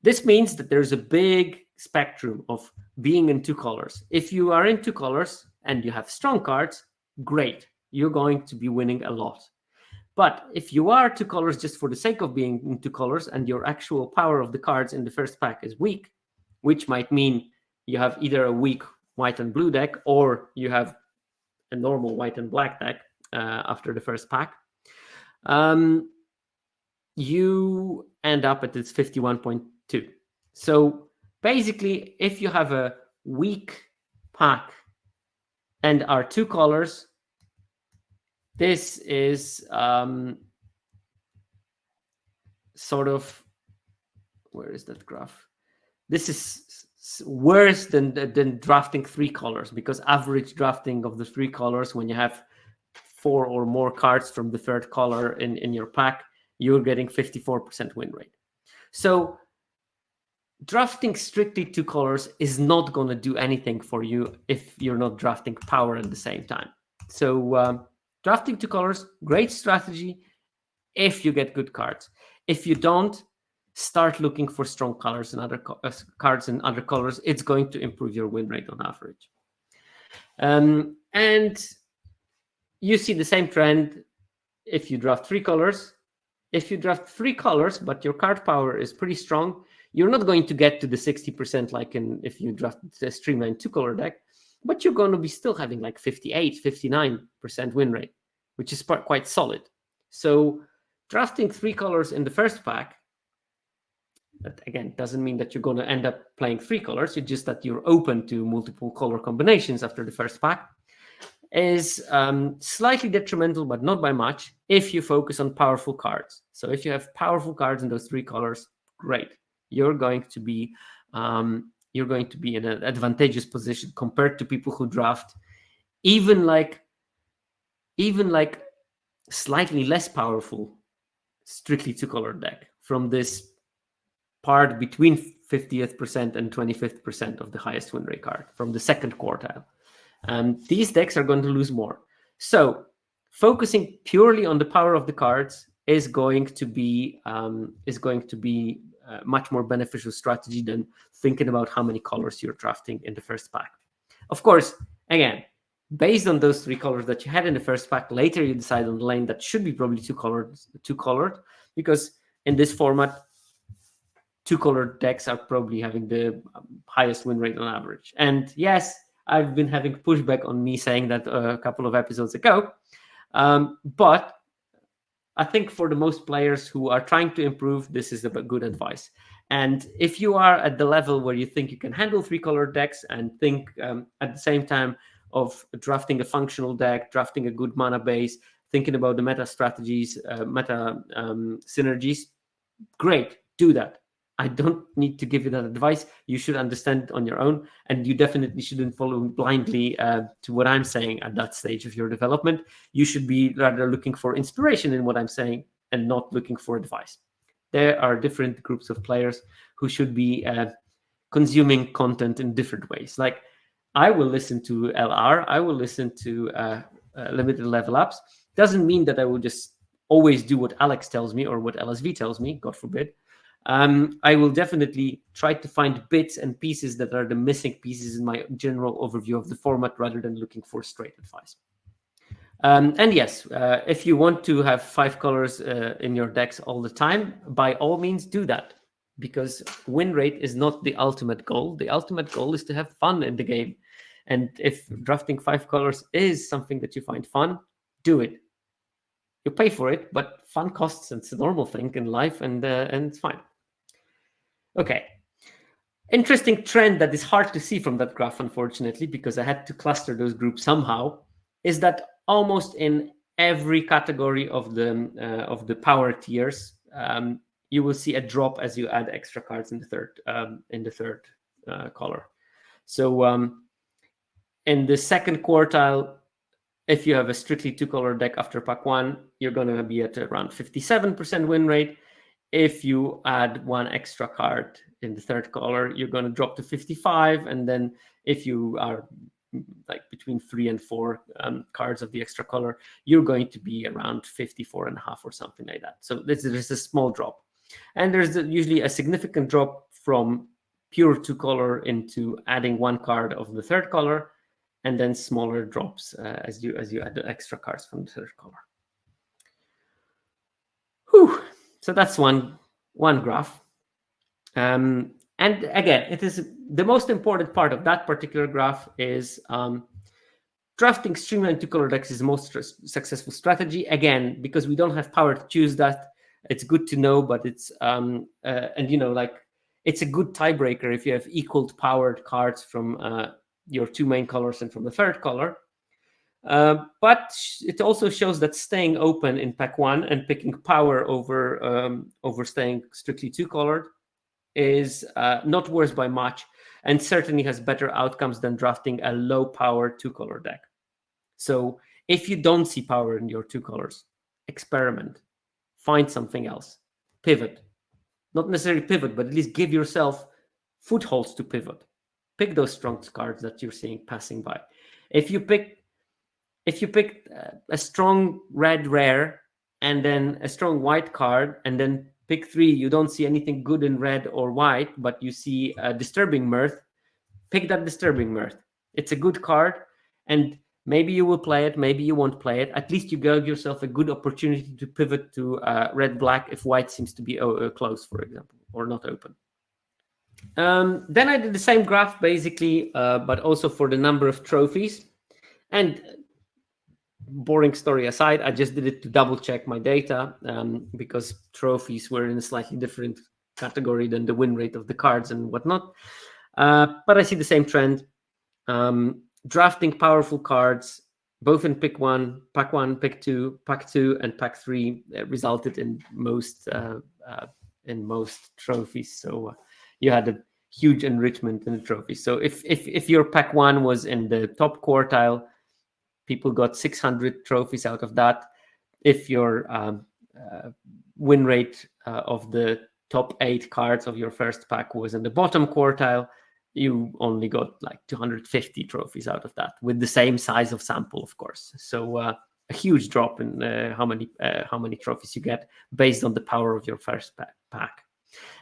This means that there's a big spectrum of being in 2 colors. If you are in 2 colors and you have strong cards, great, you're going to be winning a lot. But if you are 2 colors just for the sake of being in 2 colors and your actual power of the cards in the first pack is weak, which might mean you have either a weak white and blue deck or you have a normal white and black deck after the first pack, you end up at this 51.2. So basically, if you have a weak pack and are 2 colors, this is sort of, where is that graph? This is worse than drafting 3 colors, because average drafting of the 3 colors, when you have 4 or more cards from the 3rd color in your pack, you're getting 54% win rate. So drafting strictly 2 colors is not going to do anything for you if you're not drafting power at the same time. So drafting 2 colors, great strategy if you get good cards. If you don't, start looking for strong colors and other cards in other colors. It's going to improve your win rate on average. And you see the same trend if you draft 3 colors. If you draft 3 colors, but your card power is pretty strong, You're not going to get to the 60% like if you draft a streamlined 2-color deck, but you're going to be still having like 58, 59% win rate, which is quite solid. So drafting 3 colors in the first pack, that again doesn't mean that you're going to end up playing 3 colors. It's just that you're open to multiple color combinations after the first pack, is slightly detrimental, but not by much, if you focus on powerful cards. So if you have powerful cards in those 3 colors, great. You're going to be in an advantageous position compared to people who draft even like slightly less powerful, strictly 2-color deck from this part between 50th% and 25th% of the highest win rate card from the second quartile. These decks are going to lose more. So focusing purely on the power of the cards is going to be much more beneficial strategy than thinking about how many colors you're drafting in the first pack. Of course, again, based on those 3 colors that you had in the first pack, later you decide on the lane that should be probably two colored, because in this format, 2-colored decks are probably having the highest win rate on average. And yes, I've been having pushback on me saying that a couple of episodes ago, but I think for the most players who are trying to improve, this is a good advice. And if you are at the level where you think you can handle 3-color decks and think at the same time of drafting a functional deck, drafting a good mana base, thinking about the meta strategies, meta synergies, great, do that. I don't need to give you that advice. You should understand it on your own, and you definitely shouldn't follow blindly to what I'm saying at that stage of your development. You should be rather looking for inspiration in what I'm saying and not looking for advice. There are different groups of players who should be consuming content in different ways. Like, I will listen to LR, I will listen to limited level ups. Doesn't mean that I will just always do what Alex tells me or what LSV tells me, God forbid. I will definitely try to find bits and pieces that are the missing pieces in my general overview of the format rather than looking for straight advice. And yes, if you want to have 5 colors in your decks all the time, by all means do that, because win rate is not the ultimate goal. The ultimate goal is to have fun in the game. And if drafting 5 colors is something that you find fun, do it. You pay for it, but fun costs. It's a normal thing in life, and it's fine. Okay. Interesting trend that is hard to see from that graph, unfortunately, because I had to cluster those groups somehow, is that almost in every category of the power tiers, you will see a drop as you add extra cards in the third color. So in the second quartile, if you have a strictly 2-color deck after pack 1, you're going to be at around 57% win rate. If you add 1 extra card in the third color, you're going to drop to 55. And then if you are like between 3 and 4 cards of the extra color, you're going to be around 54.5 or something like that. So there's a small drop. And there's usually a significant drop from pure 2-color into adding 1 card of the third color, and then smaller drops as you add the extra cards from the third color. Whew. So that's one graph. And again, it is the most important part of that particular graph is drafting streamlined 2-color decks is the most successful strategy. Again, because we don't have power to choose that, it's good to know, but it's and it's a good tiebreaker if you have equal powered cards from your 2 main colors and from the third color. But it also shows that staying open in pack 1 and picking power over staying strictly 2-colored is not worse by much, and certainly has better outcomes than drafting a low-power 2-color deck. So if you don't see power in your 2 colors, experiment, find something else, pivot. Not necessarily pivot, but at least give yourself footholds to pivot. Pick those strong cards that you're seeing passing by. If you pick a strong red rare and then a strong white card, and then pick 3, you don't see anything good in red or white, but you see a disturbing mirth, pick that disturbing mirth. It's a good card, and maybe you will play it, maybe you won't play it. At least you gave yourself a good opportunity to pivot to red-black if white seems to be closed, for example, or not open. Then I did the same graph basically, but also for the number of trophies. And boring story aside, I just did it to double check my data, because trophies were in a slightly different category than the win rate of the cards and whatnot. But I see the same trend. Drafting powerful cards, both in pick one, pick two, pack two, and pack three, resulted in most trophies. So you had a huge enrichment in the trophies. So if your pack one was in the top quartile, people got 600 trophies out of that. If your win rate of the top 8 cards of your first pack was in the bottom quartile, you only got like 250 trophies out of that, with the same size of sample, of course. So a huge drop in how many trophies you get based on the power of your first pack.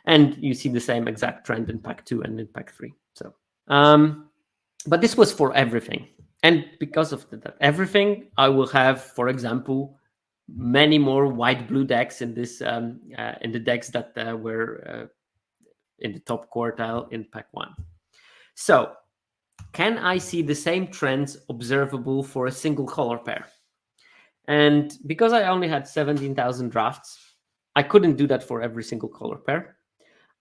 And you see the same exact trend in pack 2 and in pack 3. So, but this was for everything. And because of that everything, I will have, for example, many more white-blue decks in this in the decks that were in the top quartile in pack 1. So, can I see the same trends observable for a single color pair? And because I only had 17,000 drafts, I couldn't do that for every single color pair.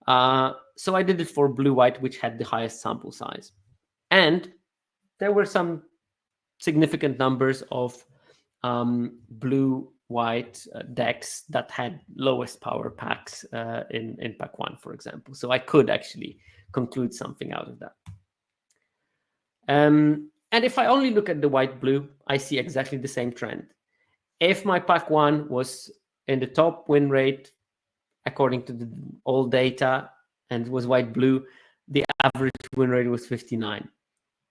So I did it for blue-white, which had the highest sample size. And there were some significant numbers of blue-white decks that had lowest power packs in pack 1, for example. So I could actually conclude something out of that. And if I only look at the white-blue, I see exactly the same trend. If my pack 1 was in the top win rate, according to the old data, and was white-blue, the average win rate was 59.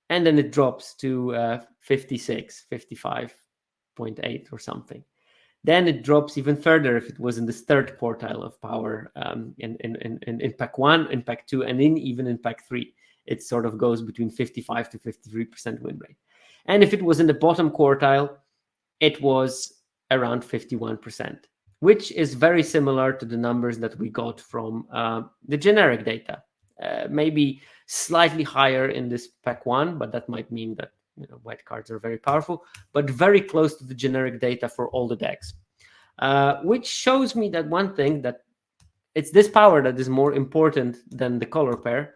And then it drops to 56, 55.8 or something. Then it drops even further if it was in this third quartile of power in pack 1, in pack 2, and even in pack 3. It sort of goes between 55 to 53% win rate. And if it was in the bottom quartile, it was around 51%, which is very similar to the numbers that we got from the generic data. Maybe slightly higher in this pack 1, but that might mean that white cards are very powerful, but very close to the generic data for all the decks, which shows me that one thing, that it's this power that is more important than the color pair.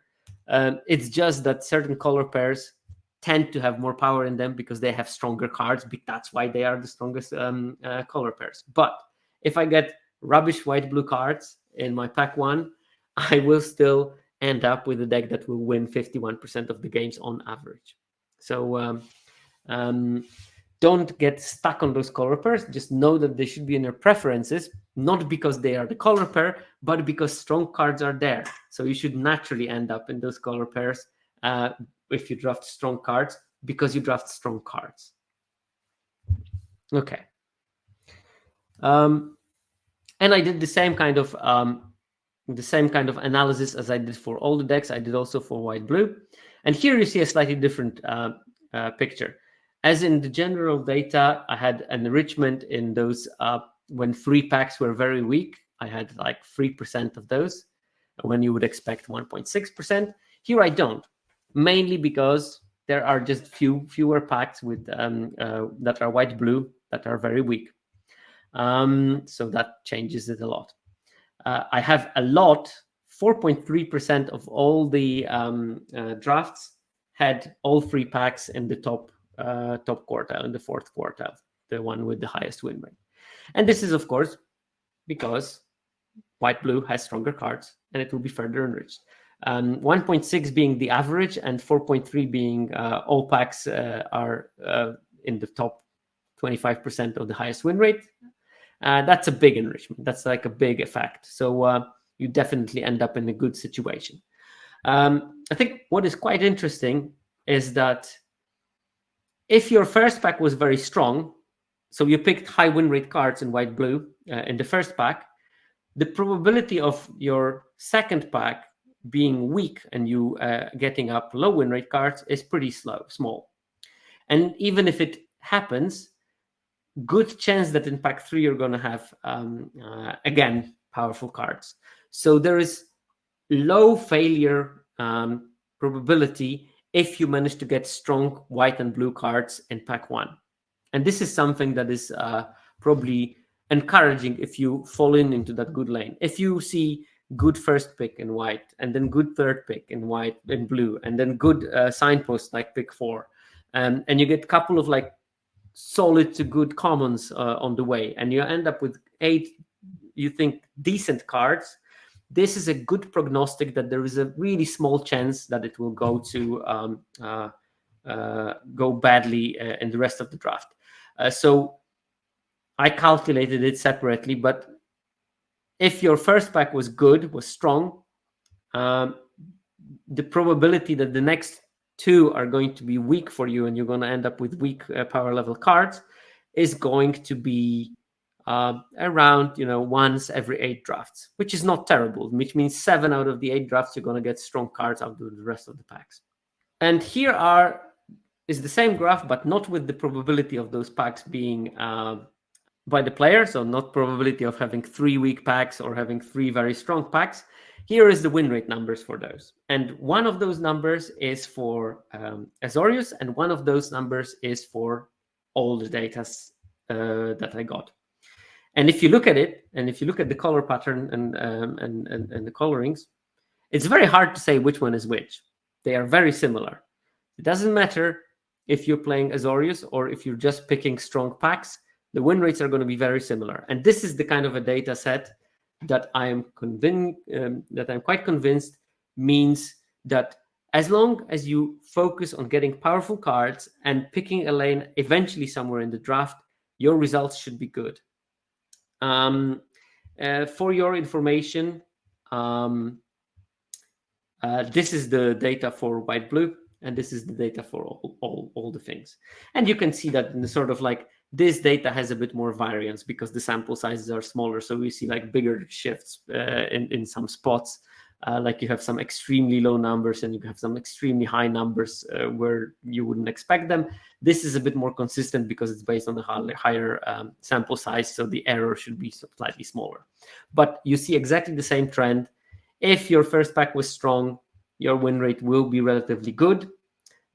It's just that certain color pairs tend to have more power in them because they have stronger cards. That's why they are the strongest color pairs. But if I get rubbish white-blue cards in my pack 1, I will still end up with a deck that will win 51% of the games on average. So don't get stuck on those color pairs. Just know that they should be in your preferences, not because they are the color pair, but because strong cards are there. So you should naturally end up in those color pairs if you draft strong cards, because you draft strong cards. Okay. And I did the same kind of analysis as I did for all the decks. I did also for white-blue. And here you see a slightly different picture. As in the general data, I had an enrichment in those when 3 packs were very weak. I had like 3% of those, when you would expect 1.6%. Here I don't, mainly because there are just fewer packs with that are white-blue that are very weak. So that changes it a lot. I have a lot, 4.3% of all the drafts had all 3 packs in the top quartile, in the fourth quartile, the one with the highest win rate. And this is, of course, because white-blue has stronger cards and it will be further enriched. 1.6 being the average and 4.3 being all packs are in the top 25% of the highest win rate. That's a big enrichment. That's like a big effect. So you definitely end up in a good situation. I think what is quite interesting is that if your first pack was very strong, so you picked high win rate cards in white-blue in the first pack, the probability of your second pack being weak and you getting up low win rate cards is pretty small. And even if it happens, good chance that in pack 3 you're going to have again powerful cards. So there is low failure probability if you manage to get strong white and blue cards in pack 1. And this is something that is probably encouraging if you fall into that good lane. If you see good first pick in white, and then good third pick in white and blue, and then good signpost like pick 4, and you get a couple of like solid to good commons on the way, and you end up with 8, you think, decent cards, this is a good prognostic that there is a really small chance that it will go to go badly in the rest of the draft. So I calculated it separately, but if your first pack was good, was strong, the probability that the next 2 are going to be weak for you and you're going to end up with weak power level cards is going to be around, once every 8 drafts, which is not terrible, which means 7 out of the 8 drafts you're going to get strong cards out of the rest of the packs. And here is the same graph, but not with the probability of those packs being by the player, so not probability of having 3 weak packs or having 3 very strong packs. Here is the win rate numbers for those. And one of those numbers is for Azorius, and one of those numbers is for all the data that I got. And if you look at it, and if you look at the color pattern and the colorings, it's very hard to say which one is which. They are very similar. It doesn't matter if you're playing Azorius or if you're just picking strong packs, the win rates are going to be very similar. And this is the kind of a data set that I am quite convinced means that as long as you focus on getting powerful cards and picking a lane eventually somewhere in the draft, your results should be good. For your information, this is the data for white-blue, and this is the data for all the things. And you can see that in the sort of like this data has a bit more variance because the sample sizes are smaller. So we see like bigger shifts in some spots. Like you have some extremely low numbers and you have some extremely high numbers where you wouldn't expect them. This is a bit more consistent because it's based on the higher sample size, so the error should be slightly smaller. But you see exactly the same trend. If your first pack was strong, your win rate will be relatively good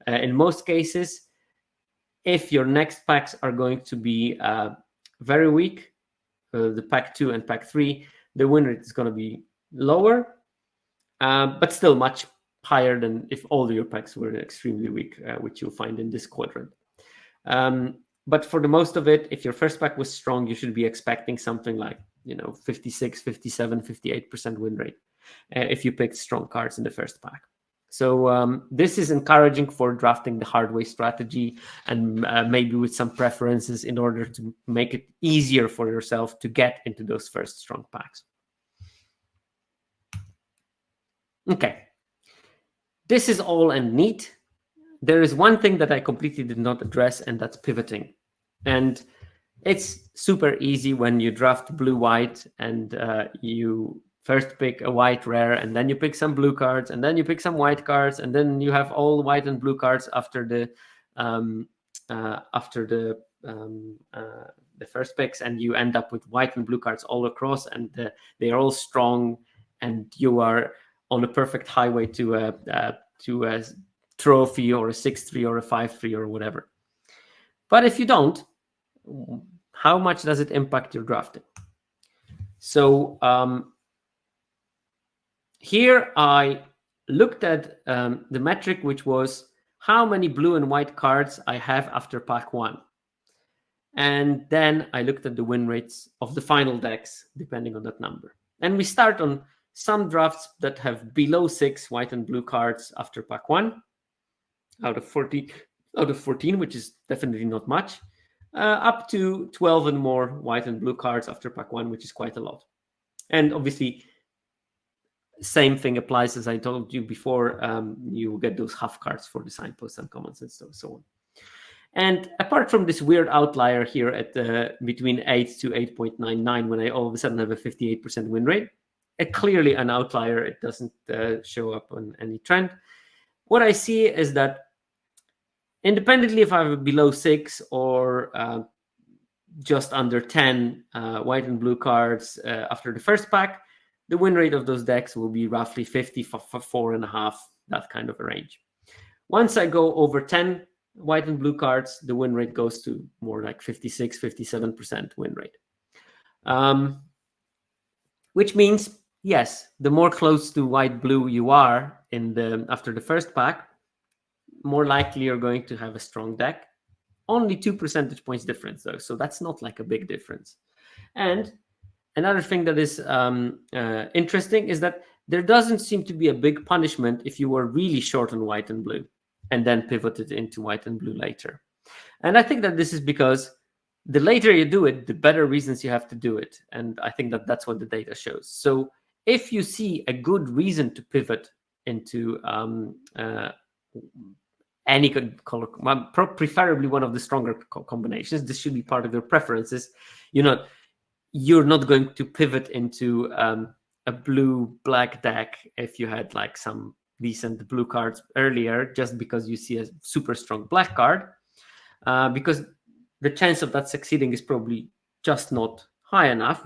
in most cases. If your next packs are going to be very weak, the pack 2 and pack 3, the win rate is going to be lower, but still much higher than if all your packs were extremely weak, which you'll find in this quadrant. But for the most of it, if your first pack was strong, you should be expecting something like 56, 57, 58% win rate if you picked strong cards in the first pack. So this is encouraging for drafting the hard way strategy and maybe with some preferences in order to make it easier for yourself to get into those first strong packs. Okay, this is all and neat. There is one thing that I completely did not address, and that's pivoting. And it's super easy when you draft blue-white and you first pick a white rare, and then you pick some blue cards, and then you pick some white cards, and then you have all white and blue cards after the first picks, and you end up with white and blue cards all across, and they are all strong, and you are on a perfect highway to a trophy or a 6-3 or a 5-3 or whatever. But if you don't, how much does it impact your drafting? So here I looked at the metric, which was how many blue and white cards I have after pack 1. And then I looked at the win rates of the final decks, depending on that number. And we start on some drafts that have below 6 white and blue cards after pack 1 out of 14, which is definitely not much, up to 12 and more white and blue cards after pack 1, which is quite a lot. And obviously, same thing applies as I told you before. You get those half cards for the signposts and commons and so on. And apart from this weird outlier here at between 8 to 8.99, when I all of a sudden have a 58% win rate, clearly an outlier. It doesn't show up on any trend. What I see is that independently if I have below 6 or just under 10 white and blue cards after the first pack, the win rate of those decks will be roughly 50 for 4.5, that kind of a range. Once I go over 10 white and blue cards, the win rate goes to more like 56, 57% win rate. Which means, yes, the more close to white-blue you are after the first pack, more likely you're going to have a strong deck. Only 2 percentage points difference, though, so that's not like a big difference. And another thing that is interesting is that there doesn't seem to be a big punishment if you were really short on white and blue and then pivoted into white and blue later. And I think that this is because the later you do it, the better reasons you have to do it. And I think that that's what the data shows. So if you see a good reason to pivot into any color, preferably one of the stronger combinations, this should be part of your preferences. You're not going to pivot into a blue-black deck if you had like some decent blue cards earlier, just because you see a super strong black card, because the chance of that succeeding is probably just not high enough.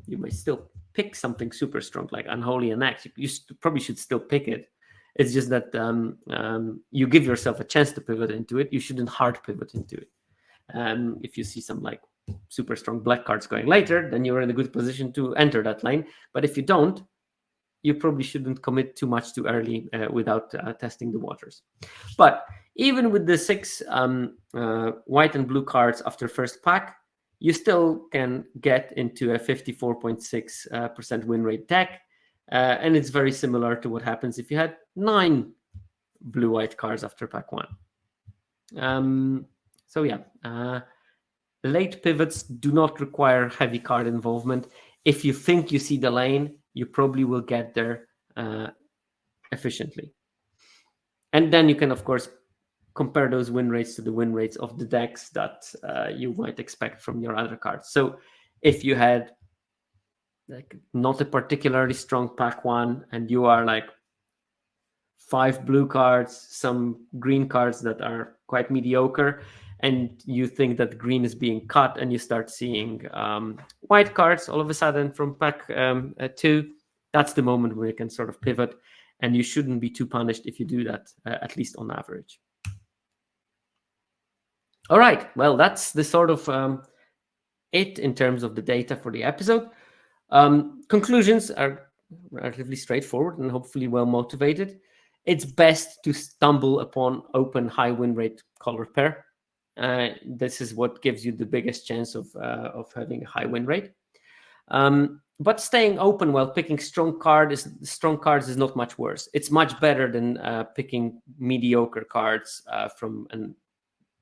You may still pick something super strong like Unholy Annex. You probably should still pick it. It's just that you give yourself a chance to pivot into it. You shouldn't hard pivot into it. If you see some like super strong black cards going later, then you're in a good position to enter that lane. But if you don't, you probably shouldn't commit too much too early without testing the waters. But even with the 6 white and blue cards after first pack, you still can get into a 54.6% win rate deck. And it's very similar to what happens if you had 9 blue-white cards after pack 1. So yeah, late pivots do not require heavy card involvement. If you think you see the lane, you probably will get there efficiently. And then you can, of course, compare those win rates to the win rates of the decks that you might expect from your other cards. So if you had like not a particularly strong pack 1 and you are like 5 blue cards, some green cards that are quite mediocre, and you think that green is being cut, and you start seeing white cards all of a sudden from pack 2, that's the moment where you can sort of pivot, and you shouldn't be too punished if you do that, at least on average. All right, well, that's the sort of it in terms of the data for the episode. Conclusions are relatively straightforward and hopefully well motivated. It's best to stumble upon open high win rate color pair. This is what gives you the biggest chance of having a high win rate. But staying open while picking strong cards is not much worse. It's much better than picking mediocre cards from a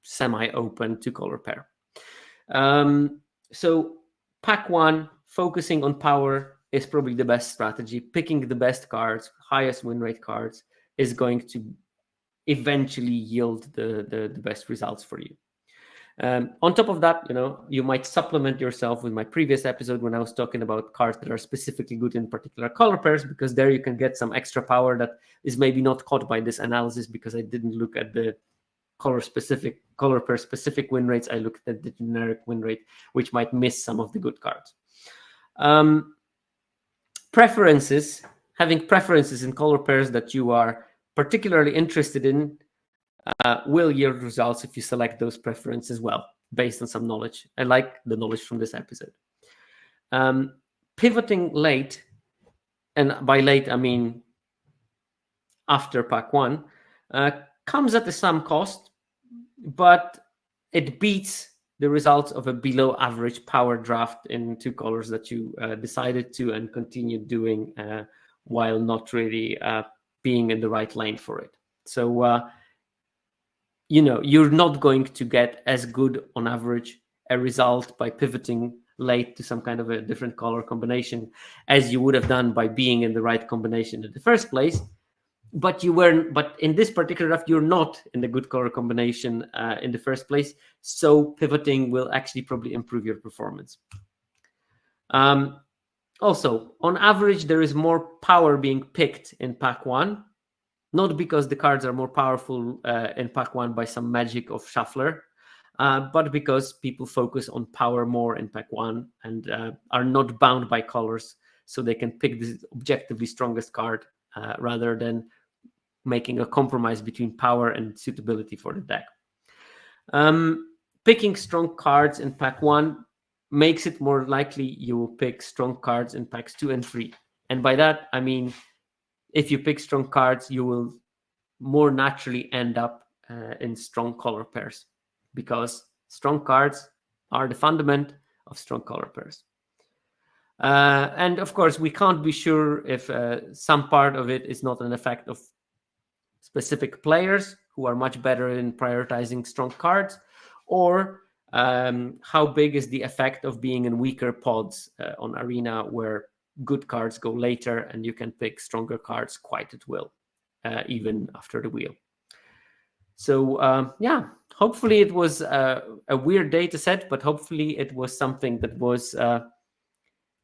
semi-open 2-color pair. So pack 1, focusing on power is probably the best strategy. Picking the best cards, highest win rate cards, is going to eventually yield the best results for you. On top of that, you might supplement yourself with my previous episode when I was talking about cards that are specifically good in particular color pairs, because there you can get some extra power that is maybe not caught by this analysis because I didn't look at the color pair specific win rates. I looked at the generic win rate, which might miss some of the good cards. Having preferences in color pairs that you are particularly interested in will yield results if you select those preferences well, based on some knowledge. I like the knowledge from this episode. Pivoting late, and by late I mean after pack 1, comes at some cost, but it beats the results of a below average power draft in 2 colors that you decided to and continued doing while not really being in the right lane for it. So, you're not going to get as good on average a result by pivoting late to some kind of a different color combination as you would have done by being in the right combination in the first place. But in this particular draft, you're not in the good color combination in the first place. So pivoting will actually probably improve your performance. Also, on average, there is more power being picked in pack 1, not because the cards are more powerful in pack 1 by some magic of shuffler, but because people focus on power more in pack 1 and are not bound by colors so they can pick the objectively strongest card rather than making a compromise between power and suitability for the deck. Picking strong cards in pack 1 makes it more likely you will pick strong cards in packs 2 and 3. And by that, I mean, if you pick strong cards, you will more naturally end up in strong color pairs, because strong cards are the fundament of strong color pairs. And of course, we can't be sure if some part of it is not an effect of specific players who are much better in prioritizing strong cards, or how big is the effect of being in weaker pods on Arena, where good cards go later and you can pick stronger cards quite at will, even after the wheel. So yeah, hopefully it was a weird data set, but hopefully it was something that was,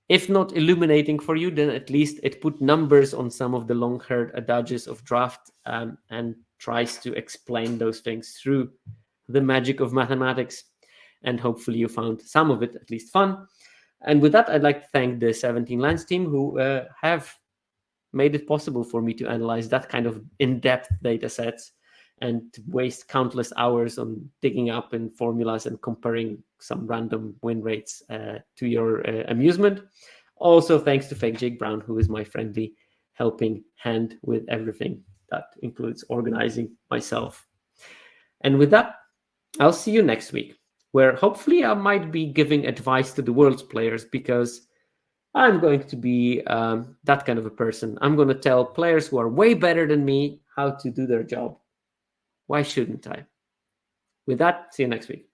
if not illuminating for you, then at least it put numbers on some of the long-haired adages of draft and tries to explain those things through the magic of mathematics. And hopefully you found some of it at least fun. And with that, I'd like to thank the 17Lands team who have made it possible for me to analyze that kind of in-depth data sets and to waste countless hours on digging up in formulas and comparing some random win rates to your amusement. Also, thanks to Fake Jake Brown, who is my friendly helping hand with everything. That includes organizing myself. And with that, I'll see you next week, where hopefully I might be giving advice to the world's players, because I'm going to be that kind of a person. I'm going to tell players who are way better than me how to do their job. Why shouldn't I? With that, see you next week.